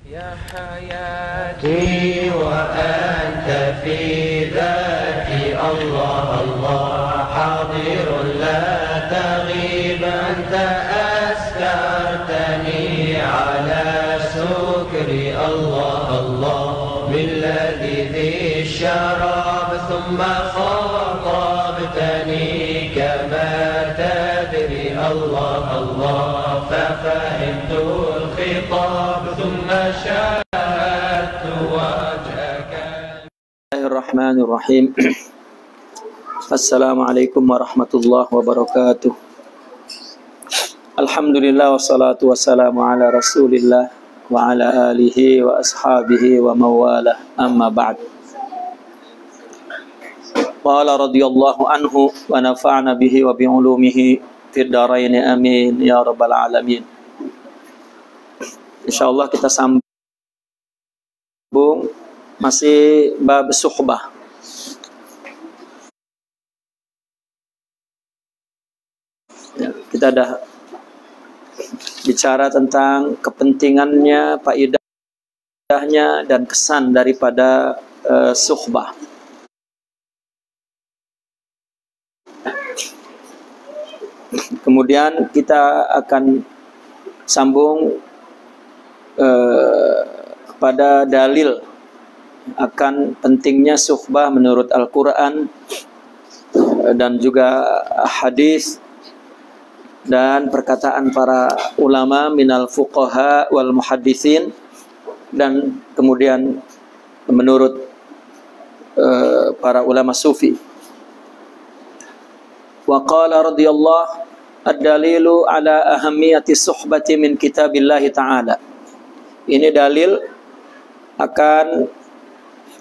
يا حياتي وأنت في ذاتي الله الله حاضر لا تغيب أنت أسكرتني على سكري الله الله بالذي ذي الشراب ثم خاطبتني كما تدري الله الله ففهمت الخطاب ثم شاهدت وجهك. Bismillahirrahmanirrahim. Assalamualaikum warahmatullahi wabarakatuh. Alhamdulillah wassalatu wassalamu ala rasulillah wa ala alihi wa ashabihi wa mawala amma ba'd. Qala radhiyallahu anhu wa nafa'na bihi wa bi'ulumihi fid dharain amin ya rabbal alamin. Insyaallah kita sambung masih bab suhbah. Ya, kita dah bicara tentang kepentingannya, faedahnya dan kesan daripada suhbah. Kemudian kita akan sambung pada dalil akan pentingnya suhbah menurut Al-Quran dan juga hadis dan perkataan para ulama minal fuqaha wal muhaddisin, dan kemudian menurut para ulama sufi. Wa qala radhiyallahu ad-dalilu ala ahammiyati suhbati min kitabillahi ta'ala. Ini dalil akan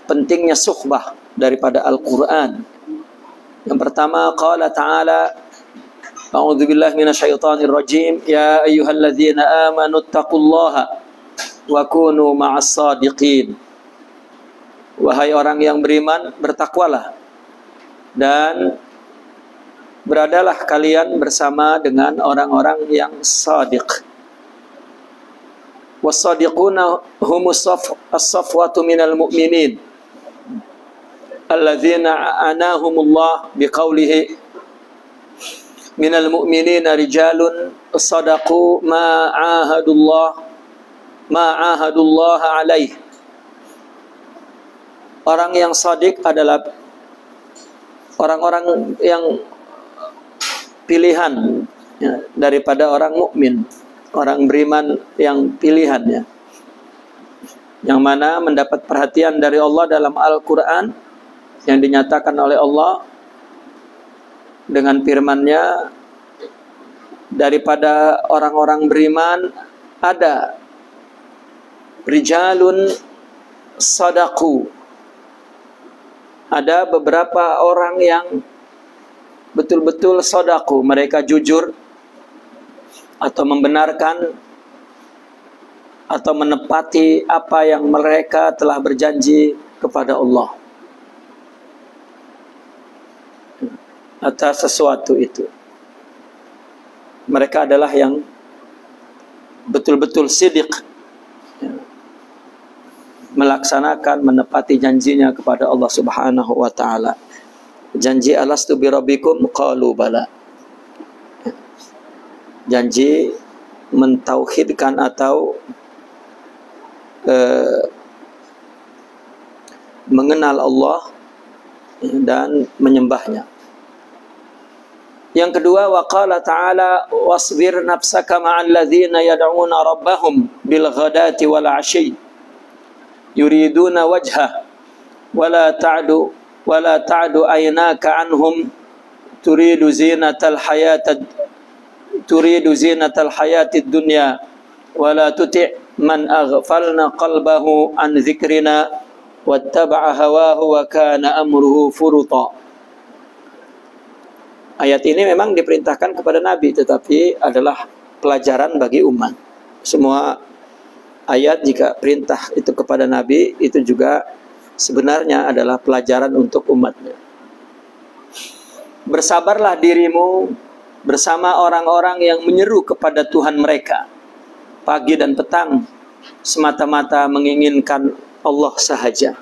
pentingnya suhbah daripada Al-Quran. Yang pertama, qala ta'ala, a'udzubillahi minasyaitonir rajim, ya ayyuhalladzina amanu taqullaha wa kunu ma'as sadiqin. Wahai orang yang beriman, bertakwalah dan beradalah kalian bersama dengan orang-orang yang sadiq. Was-sadiquna humus as-safwatu minal mu'minin alladzina anahumullah biqaulihi minal mu'minina rijalun sadaqu ma ahadullah alaih. Orang yang sadiq adalah orang-orang yang pilihan ya, daripada orang mukmin, orang beriman yang pilihannya, yang mana mendapat perhatian dari Allah dalam Al-Quran yang dinyatakan oleh Allah dengan firman-Nya, daripada orang-orang beriman ada rijalun sadaqu, ada beberapa orang yang betul-betul sadaqu, mereka jujur atau membenarkan atau menepati apa yang mereka telah berjanji kepada Allah atas sesuatu itu. Mereka adalah yang betul-betul siddiq, melaksanakan, menepati janjinya kepada Allah Subhanahu wa ta'ala. Janji alastu birabbikum qalu bala. Janji mentauhidkan atau mengenal Allah dan menyembahnya. Yang kedua, wa qala ta'ala wasbir nafsaka ma'al ladzina yad'una rabbahum bil ghadati wal 'ashyi yuriduna wajha wala ta'du aynaka anhum turidu zinatal hayatid dunya wala tuti' man aghfalna qalbahu an dzikrina wattaba'a hawahu wa kana amruhu furuta. Ayat ini memang diperintahkan kepada Nabi, tetapi adalah pelajaran bagi umat. Semua ayat jika perintah itu kepada Nabi, itu juga sebenarnya adalah pelajaran untuk umatnya. Bersabarlah dirimu bersama orang-orang yang menyeru kepada Tuhan mereka pagi dan petang semata-mata menginginkan Allah sahaja.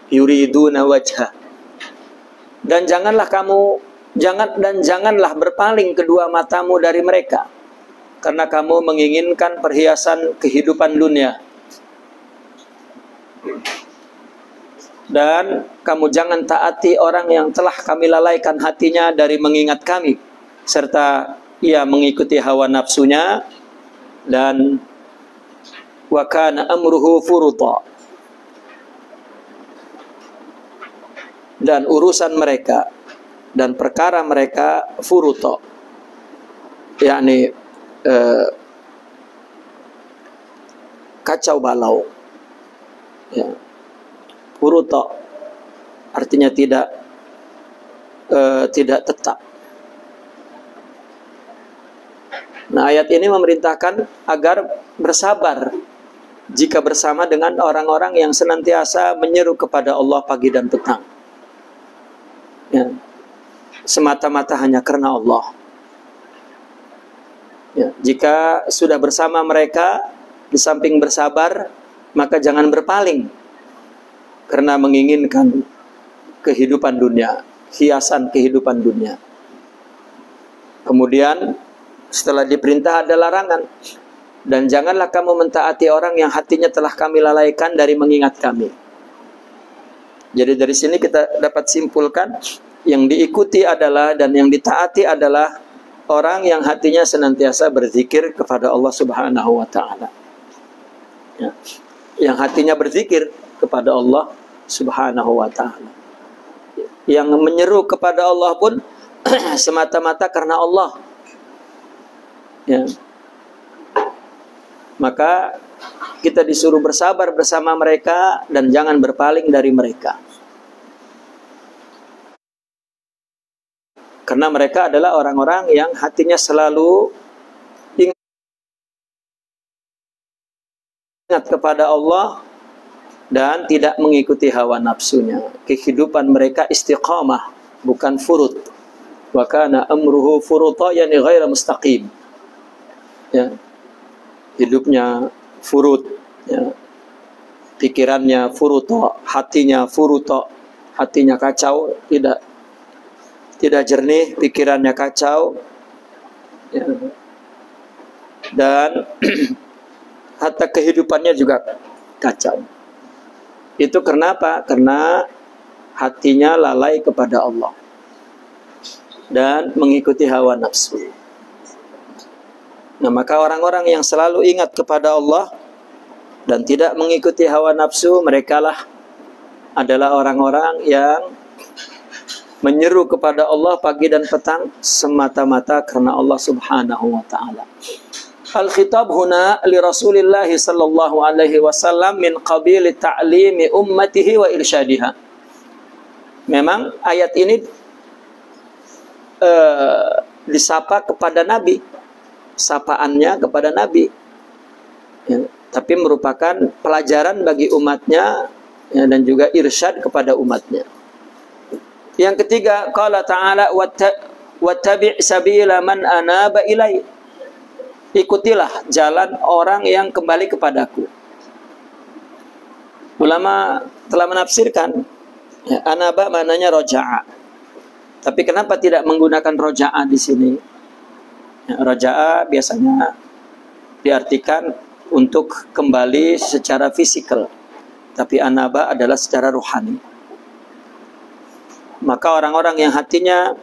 Yuriduna wajha. Dan janganlah berpaling kedua matamu dari mereka, karena kamu menginginkan perhiasan kehidupan dunia. Dan kamu jangan taati orang yang telah kami lalaikan hatinya dari mengingat kami, serta ia mengikuti hawa nafsunya, dan wa kana amruhu furuta, dan urusan mereka dan perkara mereka furuta, yakni kacau balau, ya. Furuta artinya tidak tetap. Nah, ayat ini memerintahkan agar bersabar jika bersama dengan orang-orang yang senantiasa menyeru kepada Allah pagi dan petang, ya, semata-mata hanya karena Allah. Ya, jika sudah bersama mereka, di samping bersabar, maka jangan berpaling karena menginginkan kehidupan dunia, hiasan kehidupan dunia. Kemudian setelah diperintah ada larangan. Dan janganlah kamu mentaati orang yang hatinya telah kami lalaikan dari mengingat kami. Jadi dari sini kita dapat simpulkan, yang diikuti adalah dan yang ditaati adalah orang yang hatinya senantiasa berzikir kepada Allah Subhanahu wa ta'ala, ya. Yang hatinya berzikir kepada Allah Subhanahu wa ta'ala, yang menyeru kepada Allah pun semata-mata karena Allah, ya. Maka kita disuruh bersabar bersama mereka dan jangan berpaling dari mereka, karena mereka adalah orang-orang yang hatinya selalu ingat kepada Allah dan tidak mengikuti hawa nafsunya. Kehidupan mereka istiqamah, bukan furut. Wa kana amruhu furuta, yani ghaira mustaqim, ya. Hidupnya furut, ya. Pikirannya furuta, hatinya furuta, hatinya kacau, tidak jernih, pikirannya kacau, ya. Dan hatta kehidupannya juga kacau. Itu kenapa? Karena hatinya lalai kepada Allah dan mengikuti hawa nafsu. Nah, maka orang-orang yang selalu ingat kepada Allah dan tidak mengikuti hawa nafsu, merekalah adalah orang-orang yang menyeru kepada Allah pagi dan petang semata-mata karena Allah Subhanahu wa ta'ala. Al-khitab huna li Rasulillah sallallahu alaihi wasallam min qabil ta'limi ummatihi wa irsyadiha. Memang ayat ini disapa kepada Nabi, sapaannya kepada Nabi, ya, tapi merupakan pelajaran bagi umatnya, ya, dan juga irsyad kepada umatnya. Yang ketiga, qala ta'ala wattabi' sabila man anaba ilai. Ikutilah jalan orang yang kembali kepadaku. Ulama telah menafsirkan, ya, anaba maknanya roja'a. Tapi kenapa tidak menggunakan roja'a di sini? Ya, roja'a biasanya diartikan untuk kembali secara fisikal, tapi anaba adalah secara rohani. Maka orang-orang yang hatinya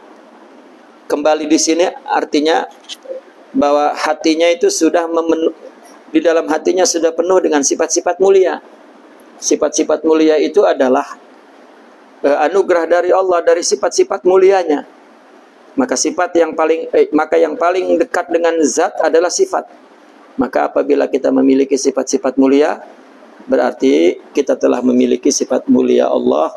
kembali di sini artinya bahwa hatinya itu sudah di dalam hatinya sudah penuh dengan sifat-sifat mulia. Sifat-sifat mulia itu adalah anugerah dari Allah, dari sifat-sifat mulianya. Maka yang paling dekat dengan zat adalah sifat. Maka apabila kita memiliki sifat-sifat mulia, berarti kita telah memiliki sifat mulia Allah,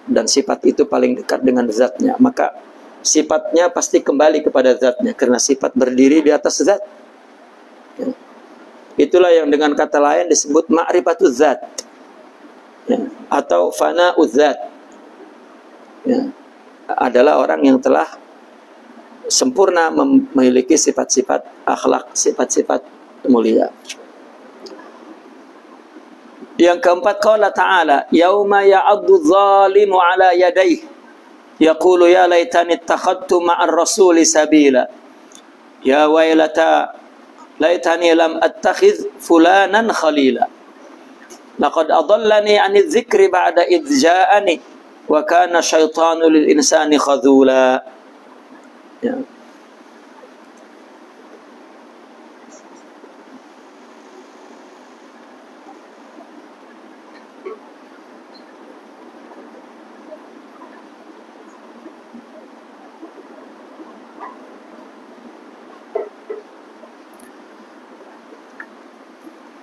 dan sifat itu paling dekat dengan zatnya. Maka sifatnya pasti kembali kepada zatnya, karena sifat berdiri di atas zat, ya. Itulah yang dengan kata lain disebut ma'rifatuz zat, ya, atau fana'uz zat, ya. Adalah orang yang telah sempurna memiliki sifat-sifat akhlak, sifat-sifat mulia. Yang keempat, qala ta'ala, yauma ya'addu dzalimu ala yadayhi yaqulu ya laitani ittakhadtu ma'ar rasuli sabila ya wailata laitani lam attakhidh fulanan khalila laqad adallani 'anidh dzikri ba'da idh ja'ani wa kana syaitanu lil insani khadhula. Ya.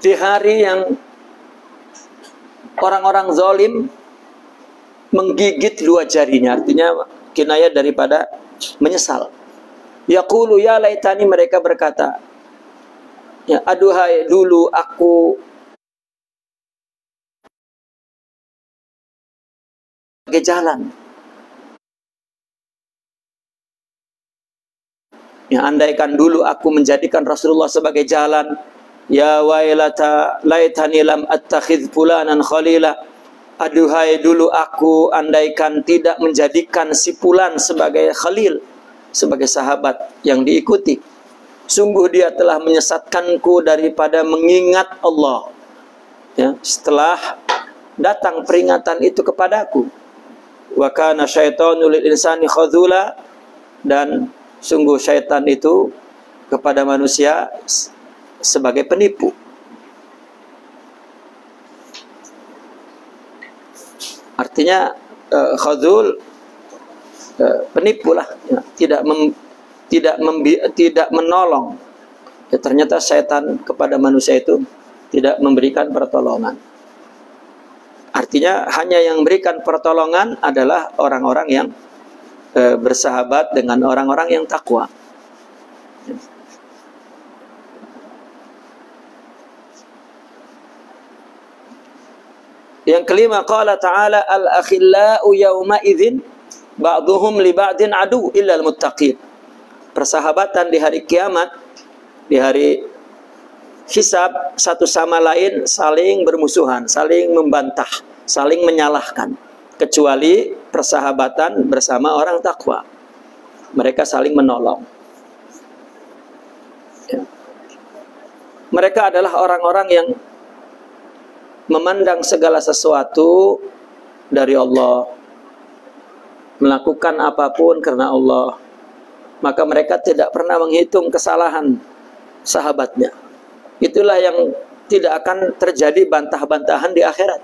Di hari yang orang-orang zalim menggigit dua jarinya, artinya kinayah daripada menyesal. Yaqulu ya laitani, mereka berkata, ya aduhai dulu aku ke jalan. Ya andaikan dulu aku menjadikan Rasulullah sebagai jalan. Ya wailata laitani lam attakhidh fulanan khalila. Aduhai dulu aku andaikan tidak menjadikan si fulan sebagai khalil, sebagai sahabat yang diikuti. Sungguh dia telah menyesatkanku daripada mengingat Allah. Ya, setelah datang peringatan itu kepadaku. Wa kana syaitanu lil insani khadhula, dan sungguh syaitan itu kepada manusia sebagai penipu. Artinya khadhul, penipu lah, ya. Tidak menolong. Ya, ternyata syaitan kepada manusia itu tidak memberikan pertolongan. Artinya hanya yang memberikan pertolongan adalah orang-orang yang bersahabat dengan orang-orang yang takwa. Ya. Yang kelima, qala ta'ala al-akhillau yawma idzin ba'duhum li ba'din adu illa al-muttaqin. Persahabatan di hari kiamat, di hari hisab, satu sama lain saling bermusuhan, saling membantah, saling menyalahkan, kecuali persahabatan bersama orang takwa. Mereka saling menolong. Ya. Mereka adalah orang-orang yang memandang segala sesuatu dari Allah, melakukan apapun karena Allah, maka mereka tidak pernah menghitung kesalahan sahabatnya. Itulah yang tidak akan terjadi bantah-bantahan di akhirat.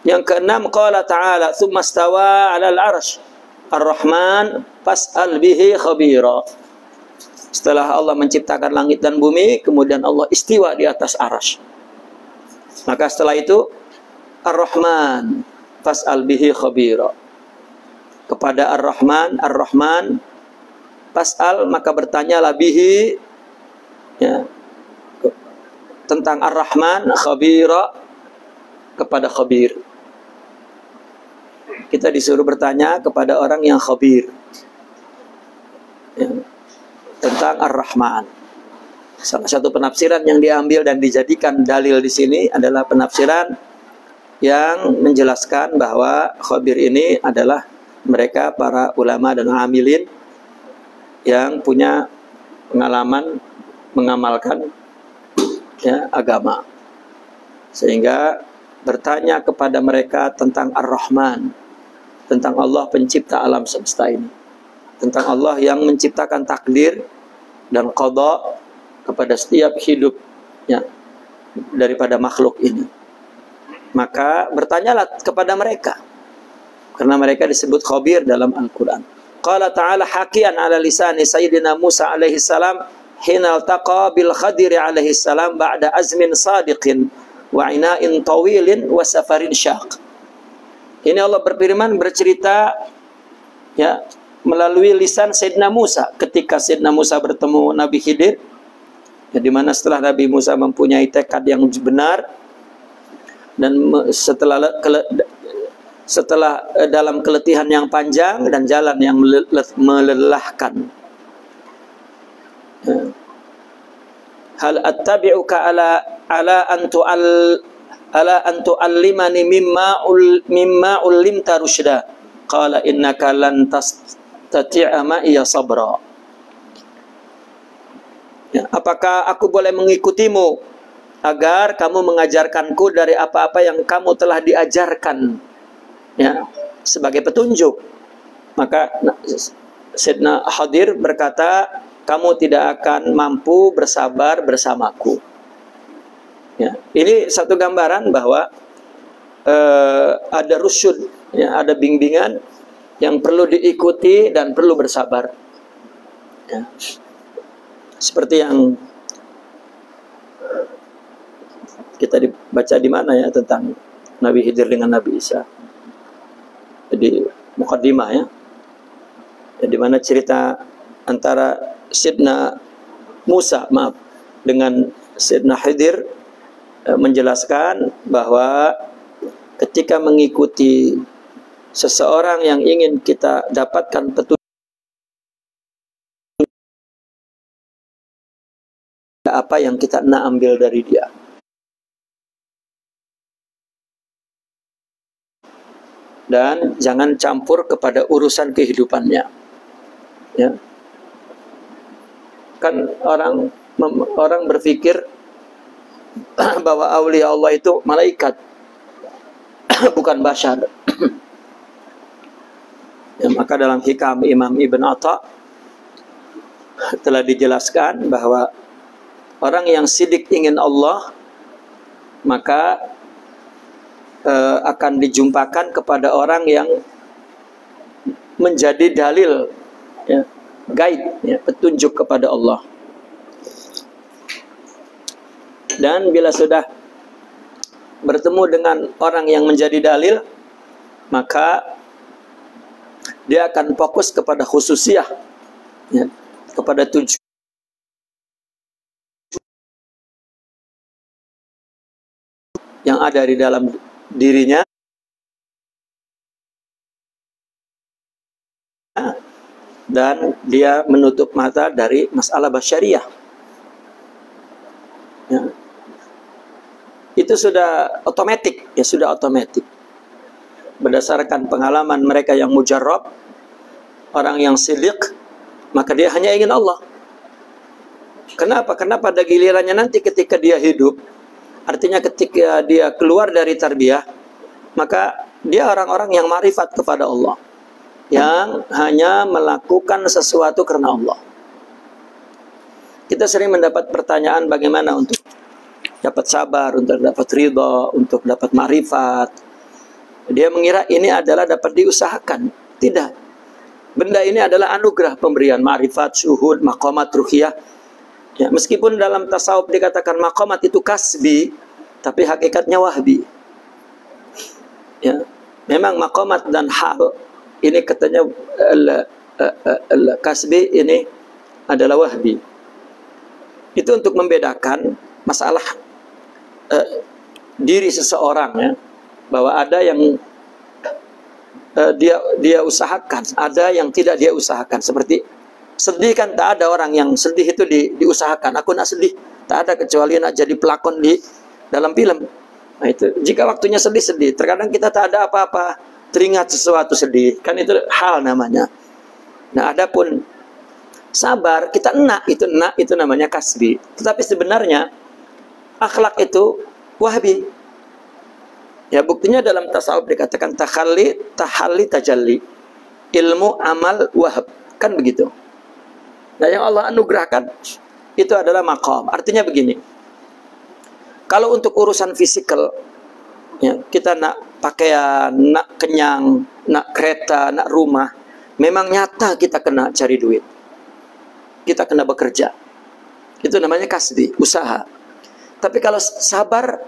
Yang keenam, qala ta'ala tsumma stawa 'alal 'arsy ar-rahman fas'al bihi khabira. Setelah Allah menciptakan langit dan bumi, kemudian Allah istiwa di atas arsy. Maka setelah itu Ar-Rahman fas'al bihi khabira. Kepada Ar-Rahman fas'al, maka bertanyalah bihi, ya, tentang Ar-Rahman, khabira, kepada khabir. Kita disuruh bertanya kepada orang yang khabir, ya, tentang Ar-Rahman. Salah satu penafsiran yang diambil dan dijadikan dalil di sini adalah penafsiran yang menjelaskan bahwa khabir ini adalah mereka para ulama dan amilin yang punya pengalaman mengamalkan, ya, agama, sehingga bertanya kepada mereka tentang Ar-Rahman, tentang Allah pencipta alam semesta ini, tentang Allah yang menciptakan takdir dan qada kepada setiap hidup, ya, daripada makhluk ini. Maka bertanyalah kepada mereka, karena mereka disebut khabir dalam Al-Quran. Qala ta'ala hakian ala lisani Sayyidina Musa alaihi salam hina altaqa bil Khadir alaihi salam ba'da azmin sadiqin wa ina'in tawilin wa safarin syaq. Ini Allah berfirman, bercerita, ya, melalui lisan Sayyidina Musa ketika Sayyidina Musa bertemu Nabi Khidir, ya, di mana setelah Nabi Musa mempunyai tekad yang benar dan setelah dalam keletihan yang panjang dan jalan yang melelahkan, Hal attabi'uka ala an tu'allimani mimma ullimta rusyda. Qala innaka lan tastati'a ma'iya sabra. Ya, apakah aku boleh mengikutimu agar kamu mengajarkanku dari apa-apa yang kamu telah diajarkan, ya, sebagai petunjuk? Maka Sayyidina Khadir berkata, kamu tidak akan mampu bersabar bersamaku. Ya, ini satu gambaran bahwa ada rusyud, ya, ada bimbingan yang perlu diikuti dan perlu bersabar. Ya. Seperti yang kita dibaca di mana ya tentang Nabi Khidir dengan Nabi Isa. Jadi mukaddimah ya. Di mana cerita antara Sayyidina Musa, dengan Sayyidina Khidir menjelaskan bahwa ketika mengikuti seseorang yang ingin kita dapatkan petunjuk, apa yang kita nak ambil dari dia. Dan jangan campur kepada urusan kehidupannya. Ya. Kan orang berpikir bahwa aulia Allah itu malaikat, bukan bashar. Ya, maka dalam hikam Imam Ibn Atta telah dijelaskan bahwa orang yang sidik ingin Allah, maka akan dijumpakan kepada orang yang menjadi dalil, ya, guide, ya, petunjuk kepada Allah. Dan bila sudah bertemu dengan orang yang menjadi dalil, maka dia akan fokus kepada khususiyah, ya, kepada tujuan yang ada di dalam dirinya, dan dia menutup mata dari masalah basyariah. Ya. Itu sudah otomatis, ya, sudah otomatis. Berdasarkan pengalaman mereka yang mujarrab, orang yang sidik, maka dia hanya ingin Allah. Kenapa? Karena pada gilirannya nanti ketika dia hidup, artinya ketika dia keluar dari tarbiyah, maka dia orang-orang yang ma'rifat kepada Allah, yang hanya melakukan sesuatu karena Allah. Kita sering mendapat pertanyaan bagaimana untuk dapat sabar, untuk dapat ridha, untuk dapat ma'rifat. Dia mengira ini adalah dapat diusahakan. Tidak. Benda ini adalah anugerah pemberian ma'rifat, syuhud, maqamat ruhiyah. Ya, meskipun dalam tasawuf dikatakan maqamat itu kasbi, tapi hakikatnya wahbi. Ya, memang maqamat dan hal ini katanya kasbi ini adalah wahbi. Itu untuk membedakan masalah diri seseorang, ya, bahwa ada yang dia usahakan, ada yang tidak dia usahakan. Seperti sedih kan, tak ada orang yang sedih itu diusahakan. Aku nak sedih, tak ada kecuali nak jadi pelakon di dalam film. Nah itu, jika waktunya sedih-sedih, terkadang kita tak ada apa-apa, teringat sesuatu sedih, kan itu hal namanya. Nah adapun sabar, kita enak itu namanya kasbi. Tetapi sebenarnya akhlak itu wahbi. Ya, buktinya dalam tasawuf dikatakan tahalli tajalli, ilmu amal wahab, kan begitu. Nah yang Allah anugerahkan itu adalah maqam. Artinya begini, kalau untuk urusan fisikal, ya, kita nak pakaian, nak kenyang, nak kereta, nak rumah, memang nyata kita kena cari duit, kita kena bekerja. Itu namanya kasbi, usaha. Tapi kalau sabar,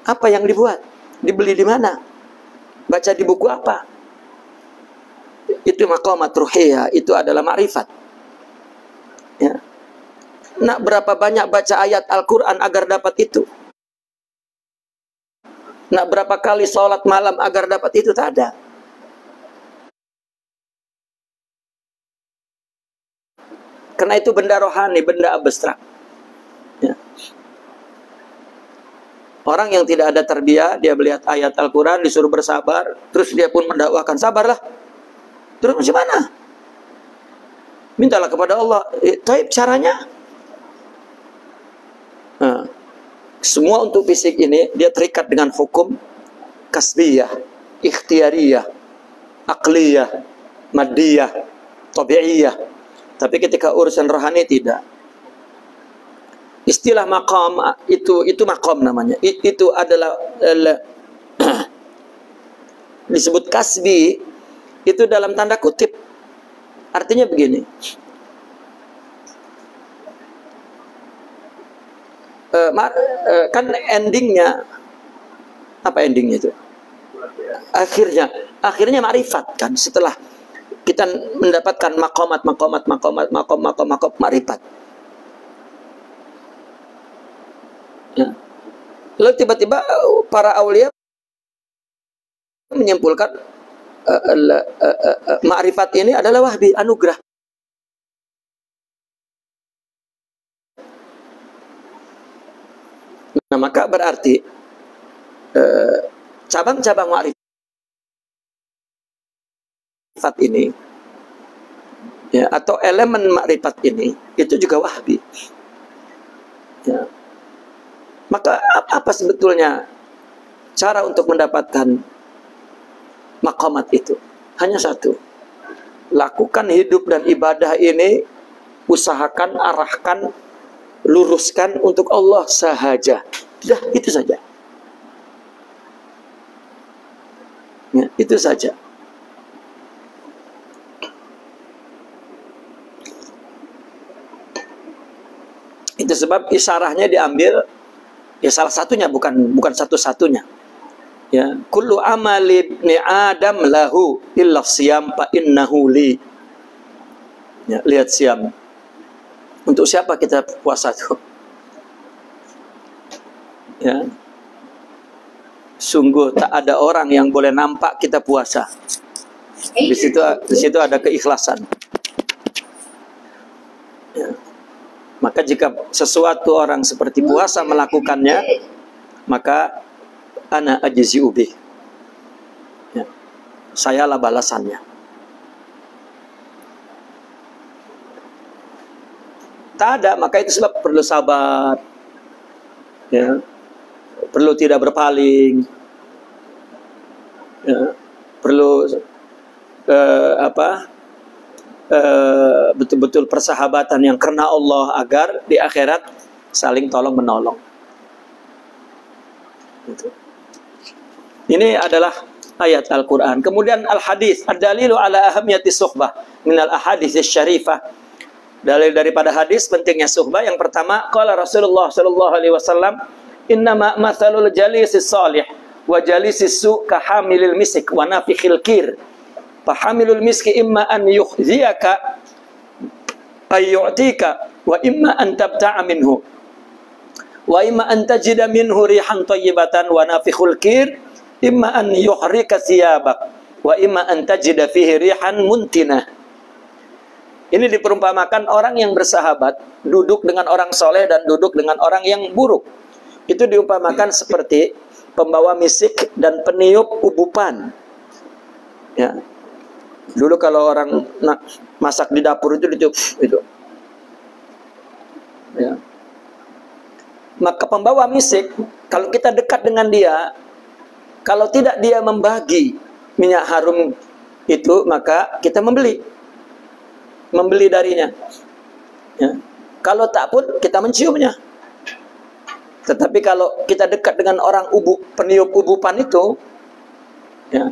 apa yang dibuat? Dibeli di mana? Baca di buku apa? Itu maqamat ruhiyah, itu adalah ma'rifat. Ya. Nak berapa banyak baca ayat Al-Quran agar dapat itu? Nak berapa kali sholat malam agar dapat itu? Tak ada. Karena itu benda rohani, benda abstrak. Ya. Orang yang tidak ada tarbiyah, dia melihat ayat Al-Quran, disuruh bersabar, terus dia pun mendakwakan, sabarlah. Terus macam mana? Mintalah kepada Allah. Taib caranya? Nah, semua untuk fisik ini, dia terikat dengan hukum kasbiyah, ikhtiariyah, akliyah, maddiyah, tabi'iyah. Tapi ketika urusan rohani tidak. Istilah maqam itu maqam namanya. Itu adalah disebut kasbi itu dalam tanda kutip. Artinya begini. Kan endingnya apa endingnya itu? Akhirnya ma'rifat kan, setelah kita mendapatkan makom ma'rifat. Ya. Lalu tiba-tiba para aulia menyimpulkan ma'rifat ini adalah wahbi, anugerah. Nah, maka berarti cabang-cabang ma'rifat ini, ya, atau elemen ma'rifat ini, itu juga wahbi. Ya. Maka apa sebetulnya cara untuk mendapatkan maqamat itu? Hanya satu. Lakukan hidup dan ibadah ini, usahakan, arahkan, luruskan untuk Allah sahaja. Dah, itu saja. Ya, itu saja. Itu sebab isyarahnya diambil, ya salah satunya, bukan satu-satunya. Ya, kullu amali ibni Adam lahu illa siyam fa innahu li. Ya, lihat siam. Untuk siapa kita puasa itu? Ya. Sungguh tak ada orang yang boleh nampak kita puasa. Di situ ada keikhlasan. Ya. Maka jika sesuatu orang seperti puasa melakukannya, maka ana ajzi ubih. Ya. Sayalah balasannya. Tak ada, maka itu sebab perlu sabar. Ya. Perlu tidak berpaling. Ya. Perlu betul-betul persahabatan yang karena Allah, agar di akhirat saling tolong menolong. Gitu. Ini adalah ayat Al-Quran. Kemudian al-hadis, ad-dalilu ala ahamiyati suhbah minal ahadits syarifah. Dalil daripada hadis pentingnya suhbah. Yang pertama, qala Rasulullah sallallahu alaihi wasallam, innama mathalul jalisis salih wa jalisis su kahamilil misik wa nafikhil kir. Fahamilul miski imma an yukhziyaka ay yu'tika wa imma an tabta'a minhu wa imma an tajida minhu rihan thayyibatan wa nafikhul kir imma an yuhrika thiyabak wa imma an tajida fihi rihan muntinah. Ini diperumpamakan orang yang bersahabat duduk dengan orang soleh dan duduk dengan orang yang buruk. Itu diumpamakan seperti pembawa misik dan peniup ubupan. Ya. Dulu kalau orang masak di dapur itu ditiup itu. Ya. Maka pembawa misik, kalau kita dekat dengan dia, kalau tidak dia membagi minyak harum itu, maka kita membeli darinya. Ya. Kalau tak pun kita menciumnya. Tetapi kalau kita dekat dengan orang peniup ubupan itu, ya,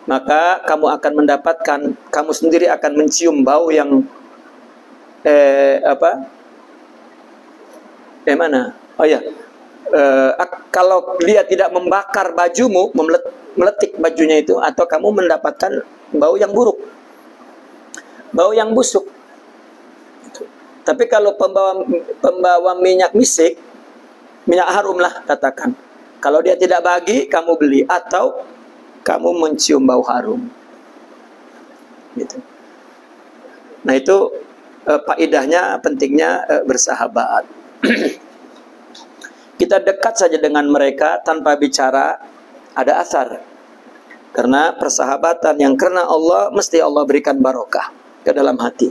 maka kamu akan mendapatkan, kamu sendiri akan mencium bau yang kalau dia tidak membakar bajumu, meletik bajunya itu, atau kamu mendapatkan bau yang buruk, bau yang busuk. Tapi kalau pembawa minyak misik, minyak harum lah katakan, kalau dia tidak bagi, kamu beli, atau kamu mencium bau harum. Gitu. Nah itu faedahnya, pentingnya bersahabat. Kita dekat saja dengan mereka tanpa bicara, ada asar. Karena persahabatan yang karena Allah, mesti Allah berikan barokah ke dalam hati.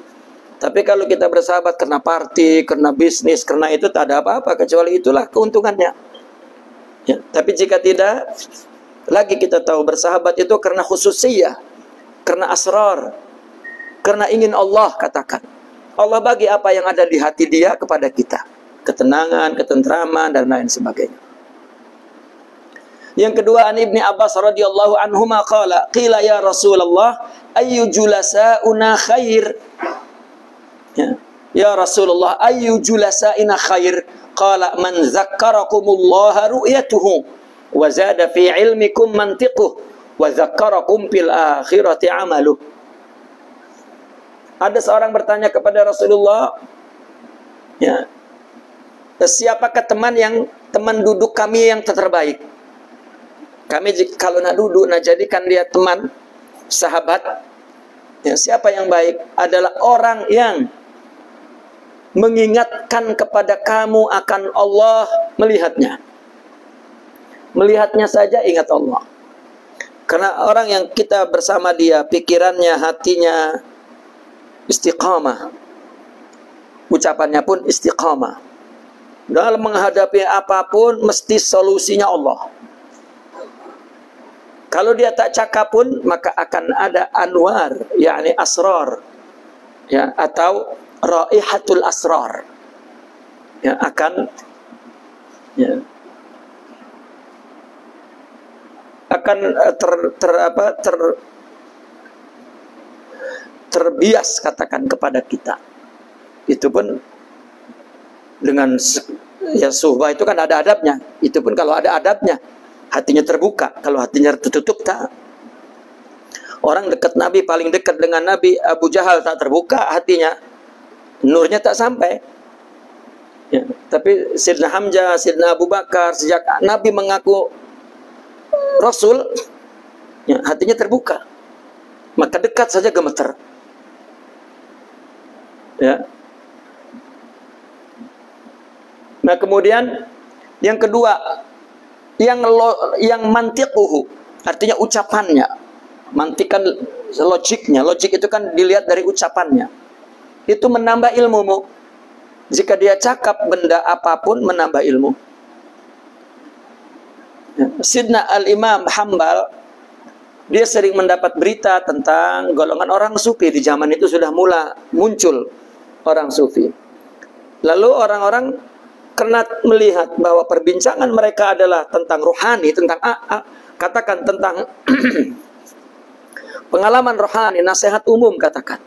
Tapi kalau kita bersahabat karena party, karena bisnis, karena itu tak ada apa-apa, kecuali itulah keuntungannya. Ya, tapi jika tidak, lagi kita tahu bersahabat itu karena khususiyah, karena asrar, karena ingin Allah, katakan. Allah bagi apa yang ada di hati dia kepada kita. Ketenangan, ketentraman, dan lain sebagainya. Yang kedua, an Ibni Abbas radhiyallahu anhuma qala qila ya Rasulullah ayyu julasa'una khair. Ya Rasulullah ayyu julasa'ina khair. Qala man zakkarakumullah ru'yatuhu wa zada fi ilmikum mantiquh wa zakkarakum fil akhirati amaluh. Ada seorang bertanya kepada Rasulullah, ya, siapakah teman duduk kami yang terbaik? Kami kalau nak duduk, nak jadikan dia teman, sahabat, ya, siapa yang baik? Adalah orang yang mengingatkan kepada kamu akan Allah melihatnya. Melihatnya saja ingat Allah. Karena orang yang kita bersama dia, pikirannya, hatinya istiqamah. Ucapannya pun istiqamah. Dalam menghadapi apapun, mesti solusinya Allah. Kalau dia tak cakap pun, maka akan ada anwar, yakni asrar, ya, atau raihatul asrar, ya, akan, ya, akan terbias, katakan, kepada kita. Itu pun dengan, ya, suhbah itu kan ada adabnya. Itu pun kalau ada adabnya, hatinya terbuka. Kalau hatinya tertutup, tak. Orang dekat Nabi, paling dekat dengan Nabi, Abu Jahal, tak terbuka hatinya, nurnya tak sampai. Ya, tapi Sayyidina Hamzah, Sayyidina Abu Bakar, sejak Nabi mengaku Rasul, ya, hatinya terbuka. Maka dekat saja gemeter. Ya. Nah, kemudian yang kedua, yang mantiquhu, artinya ucapannya. Mantikan logiknya. Logik itu kan dilihat dari ucapannya. Itu menambah ilmumu. Jika dia cakap benda apapun, menambah ilmu. Ya. Sidna Al-Imam Hambal, dia sering mendapat berita tentang golongan orang sufi. Di zaman itu sudah mulai muncul orang sufi. Lalu orang-orang karena melihat bahwa perbincangan mereka adalah tentang rohani, tentang katakan tentang pengalaman rohani, nasihat umum, katakan.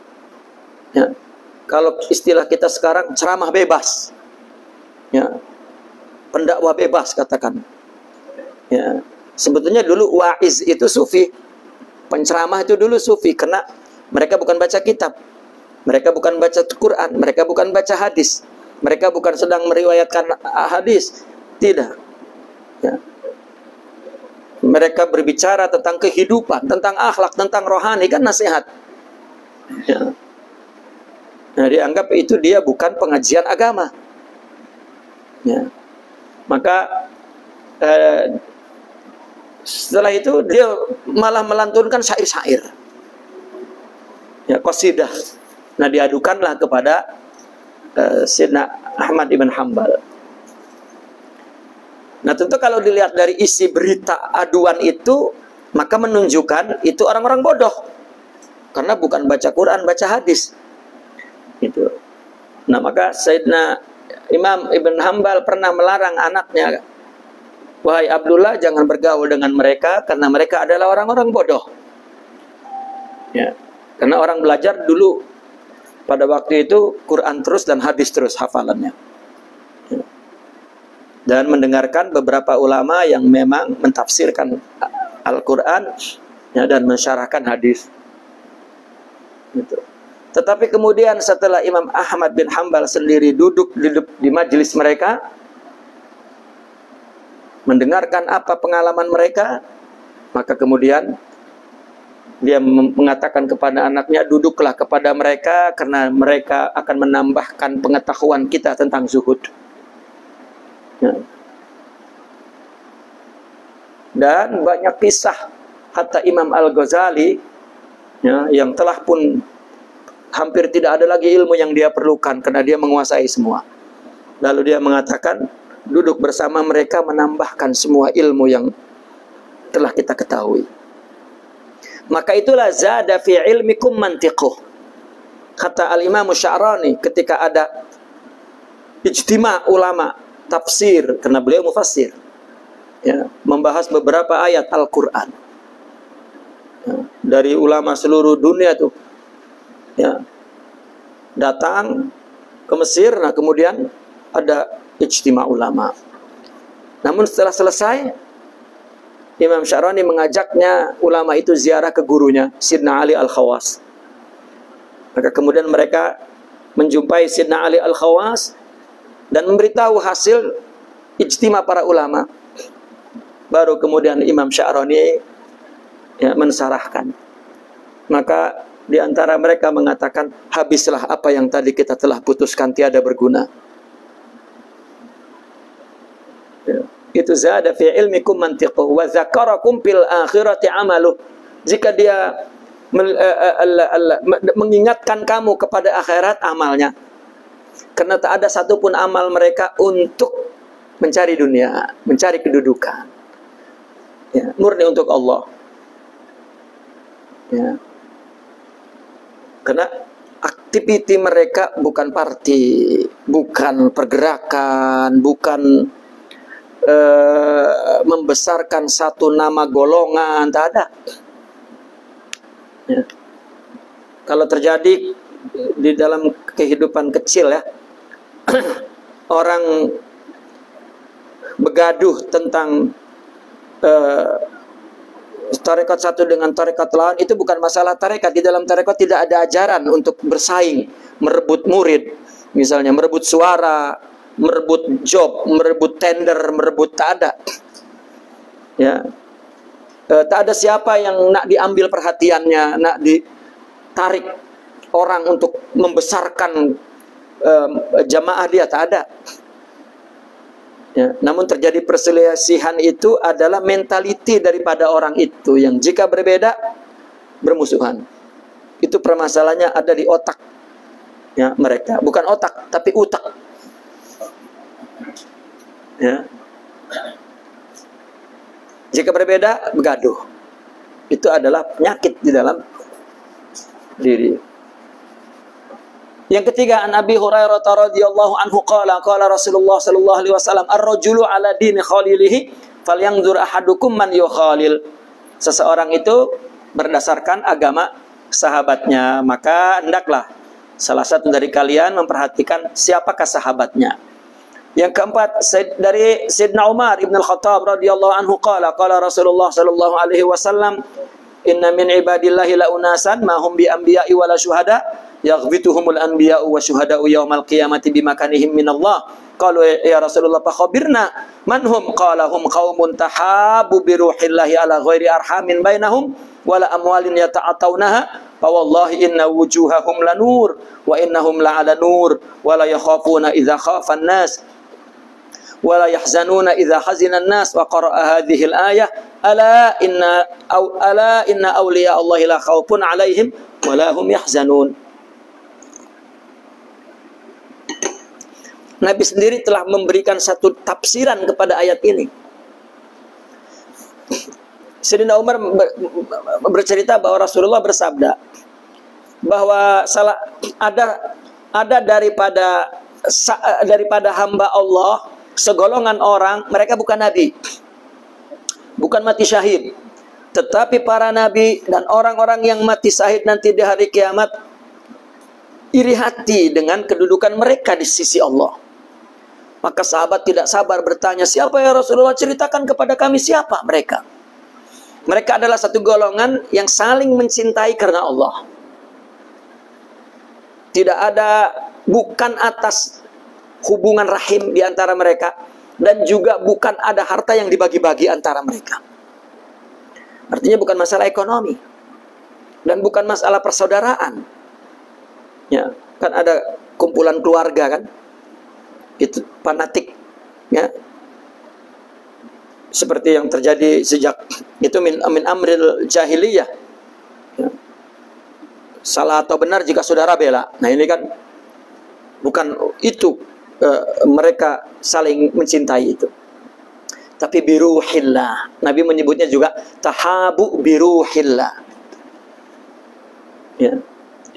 Ya. Kalau istilah kita sekarang, ceramah bebas, ya, pendakwah bebas, katakan. Ya. Sebetulnya dulu waiz itu sufi, penceramah itu dulu sufi, karena mereka bukan baca kitab, mereka bukan baca Quran, mereka bukan baca hadis. Mereka bukan sedang meriwayatkan hadis, tidak. Ya. Mereka berbicara tentang kehidupan, tentang akhlak, tentang rohani, kan nasihat. Ya. Nah, dianggap itu dia bukan pengajian agama. Ya. Maka setelah itu dia malah melantunkan syair-syair, ya, qasidah. Nah, diadukanlah kepada Sayyidina Ahmad ibn Hanbal. Nah, tentu kalau dilihat dari isi berita aduan itu, maka menunjukkan itu orang-orang bodoh. Karena bukan baca Quran, baca hadis. Gitu. Nah, maka Sayyidina Imam Ibn Hanbal pernah melarang anaknya, wahai Abdullah, jangan bergaul dengan mereka, karena mereka adalah orang-orang bodoh. Ya. Karena orang belajar dulu, pada waktu itu Quran terus dan hadis terus hafalannya. Dan mendengarkan beberapa ulama yang memang mentafsirkan Al-Quran, ya, dan mensyarahkan hadis. Gitu. Tetapi kemudian setelah Imam Ahmad bin Hanbal sendiri duduk di majelis mereka, mendengarkan apa pengalaman mereka, maka kemudian Dia mengatakan kepada anaknya, duduklah kepada mereka karena mereka akan menambahkan pengetahuan kita tentang zuhud. Ya. Dan banyak kisah, hatta Imam Al-Ghazali ya, yang telah pun hampir tidak ada lagi ilmu yang dia perlukan karena dia menguasai semua. Lalu dia mengatakan, duduk bersama mereka menambahkan semua ilmu yang telah kita ketahui. Maka itulah zada fi ilmikum mantiquh. Kata Al-Imam Sya'rani ketika ada ijtima' ulama tafsir, karena beliau mufassir ya, membahas beberapa ayat Al-Quran ya, dari ulama seluruh dunia tuh ya, datang ke Mesir. Nah kemudian ada ijtima' ulama. Namun setelah selesai, Imam Sya'rani mengajaknya ulama itu ziarah ke gurunya, Sidna Ali Al-Khawas. Maka kemudian mereka menjumpai Sidna Ali Al-Khawas dan memberitahu hasil ijtima para ulama. Baru kemudian Imam Sya'rani ya, mensarahkan. Maka di antara mereka mengatakan, habislah apa yang tadi kita telah putuskan, tiada berguna. Ya. Itu zada fi ilmikum mantiquh wa dzakarakum fil akhirati amaluh. Jika dia mengingatkan kamu kepada akhirat, amalnya. Karena tak ada satupun amal mereka untuk mencari dunia, mencari kedudukan. Ya, murni untuk Allah. Ya. Karena aktiviti mereka bukan parti, bukan pergerakan, bukan membesarkan satu nama golongan, tak ada. Ya. Kalau terjadi di dalam kehidupan kecil ya, orang begaduh tentang tarekat satu dengan tarekat lain, itu bukan masalah tarekat. Di dalam tarekat tidak ada ajaran untuk bersaing, merebut murid, misalnya merebut suara, merebut job, merebut tender, merebut, tak ada. Ya. Tak ada siapa yang nak diambil perhatiannya, nak ditarik orang untuk membesarkan jamaah dia, tak ada. Ya. Namun terjadi perselisihan itu adalah mentaliti daripada orang itu yang jika berbeda bermusuhan. Itu permasalahannya ada di otak ya mereka, bukan otak tapi utak. Ya. Jika berbeda, bergaduh. Itu adalah penyakit di dalam diri. Yang ketiga, an Abi Hurairah radhiyallahu anhu qala Rasulullah sallallahu alaihi wasallam, ar-rajulu ala dini khalilihi falyanzur ahadukum man yukhalil. Seseorang itu berdasarkan agama sahabatnya, maka hendaklah salah satu dari kalian memperhatikan siapakah sahabatnya. Yang keempat, dari Sayyidina Umar ibn al-Khattab radhiyallahu anhu qala Rasulullah sallallahu alaihi wasallam, inna min ibadillahi la unasan ma hum bi anbiya'i wala syuhada yaghbituhumul anbiya'u wa syuhada'u yaumal qiyamati bimakanihim minallah. Qalu ya Rasulullah fa khabirna man hum? Qala hum qaumun tahabu bi ruhillahi ala ghairi arhamin bainahum wala amwalin yata'atawnaha fa wallahi inna wujuhahum lanur wa innahum la'ala nur wala yakhafuna idza khafa an-nas wala yahzanuna idza hazina an-nas. Wa qara'a hadhihi al-ayah ala inna awliya Allahi la khaufun 'alaihim wa la hum yahzanun. Nabi sendiri telah memberikan satu tafsiran kepada ayat ini. Sayyidina Umar bercerita bahwa Rasulullah bersabda bahwa ada daripada hamba Allah segolongan orang, mereka bukan nabi, bukan mati syahid, tetapi para nabi dan orang-orang yang mati syahid nanti di hari kiamat iri hati dengan kedudukan mereka di sisi Allah. Maka sahabat tidak sabar bertanya, siapa ya Rasulullah? Ceritakan kepada kami siapa mereka. Mereka adalah satu golongan yang saling mencintai karena Allah. Tidak ada, bukan atas hubungan rahim di antara mereka, dan juga bukan ada harta yang dibagi-bagi antara mereka. Artinya bukan masalah ekonomi. dan bukan masalah persaudaraan. Ya, kan ada kumpulan keluarga kan, itu fanatik, ya, seperti yang terjadi sejak itu min amril jahiliyah. Ya. Salah atau benar jika saudara bela. Nah ini kan bukan itu, mereka saling mencintai itu. Tapi biruhillah. Nabi menyebutnya juga tahabu biruhillah. Ya.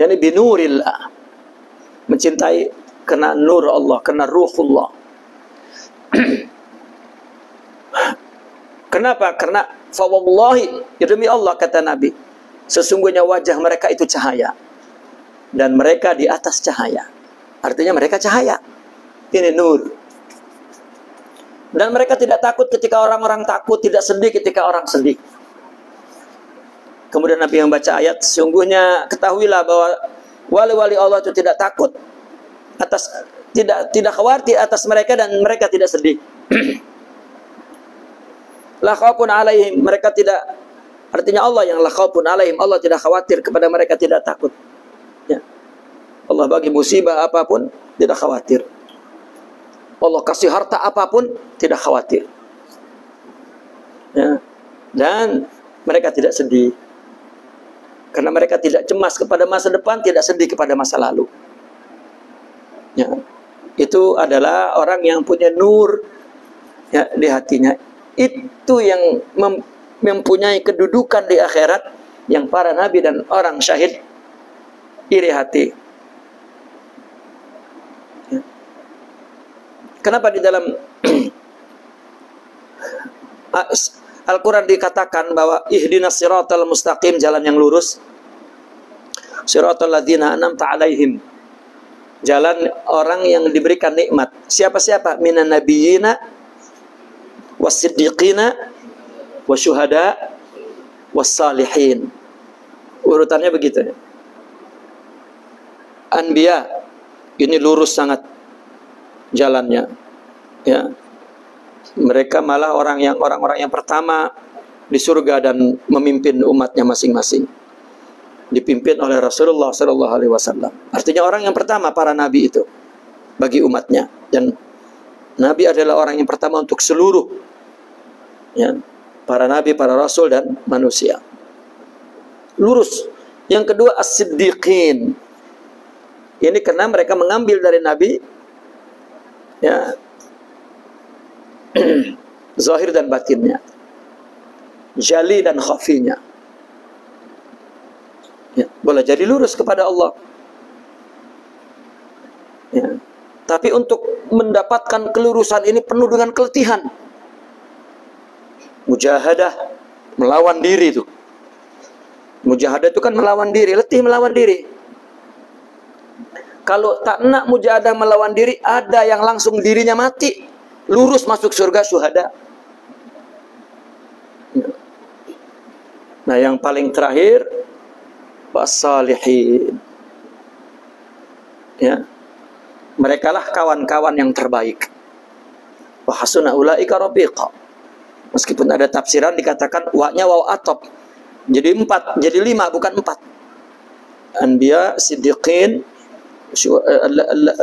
Yani binurillah. Mencintai kena nur Allah, kena ruhullah. Kenapa? Karena fawallahi, demi Allah kata Nabi, sesungguhnya wajah mereka itu cahaya dan mereka di atas cahaya. Artinya mereka cahaya. Ini nur. Dan mereka tidak takut ketika orang-orang takut, tidak sedih ketika orang sedih. Kemudian Nabi yang baca ayat, sesungguhnya ketahuilah bahwa wali-wali Allah itu tidak takut atas, tidak khawatir atas mereka dan mereka tidak sedih. La khaufun alaihim, mereka tidak, artinya Allah yang la khaufun alaihim, Allah tidak khawatir kepada mereka, tidak takut. Ya. Allah bagi musibah apapun tidak khawatir. Allah kasih harta apapun tidak khawatir. Ya. Dan mereka tidak sedih. Karena mereka tidak cemas kepada masa depan, tidak sedih kepada masa lalu. Ya. Itu adalah orang yang punya nur, ya, di hatinya. Itu yang mempunyai kedudukan di akhirat yang para nabi dan orang syahid iri hati. Ya. Kenapa di dalam Al-Quran dikatakan bahwa ihdinas siratal mustaqim, jalan yang lurus, siratal ladzina an'amta alaihim, jalan orang yang diberikan nikmat. Siapa-siapa? Minan nabiyina was-siddiqina wasyuhada was-salihin. Urutannya begitu. Anbiya ini lurus sangat jalannya. Ya. Mereka malah orang-orang yang pertama di surga dan memimpin umatnya masing-masing. Dipimpin oleh Rasulullah sallallahu alaihi wasallam. Artinya orang yang pertama para nabi itu bagi umatnya, dan nabi adalah orang yang pertama untuk seluruh, ya, para nabi, para rasul dan manusia. Lurus. Yang kedua as-siddiqin. Ini karena mereka mengambil dari nabi, ya, zahir dan batinnya, jali dan khafinya. Ya, boleh jadi lurus kepada Allah. Ya. Tapi untuk mendapatkan kelurusan ini penuh dengan keletihan. Mujahadah, melawan diri itu. Mujahadah itu kan melawan diri, letih melawan diri. Kalau tak nak mujahadah melawan diri, ada yang langsung dirinya mati, lurus masuk surga syuhada. Nah, yang paling terakhir was-salihin. Ya. Merekalah kawan-kawan yang terbaik. Wa hasuna ulaika rafiqa. Meskipun ada tafsiran dikatakan wa-nya waw atop. Jadi 4, jadi 5 bukan 4. Anbiya, siddiqin,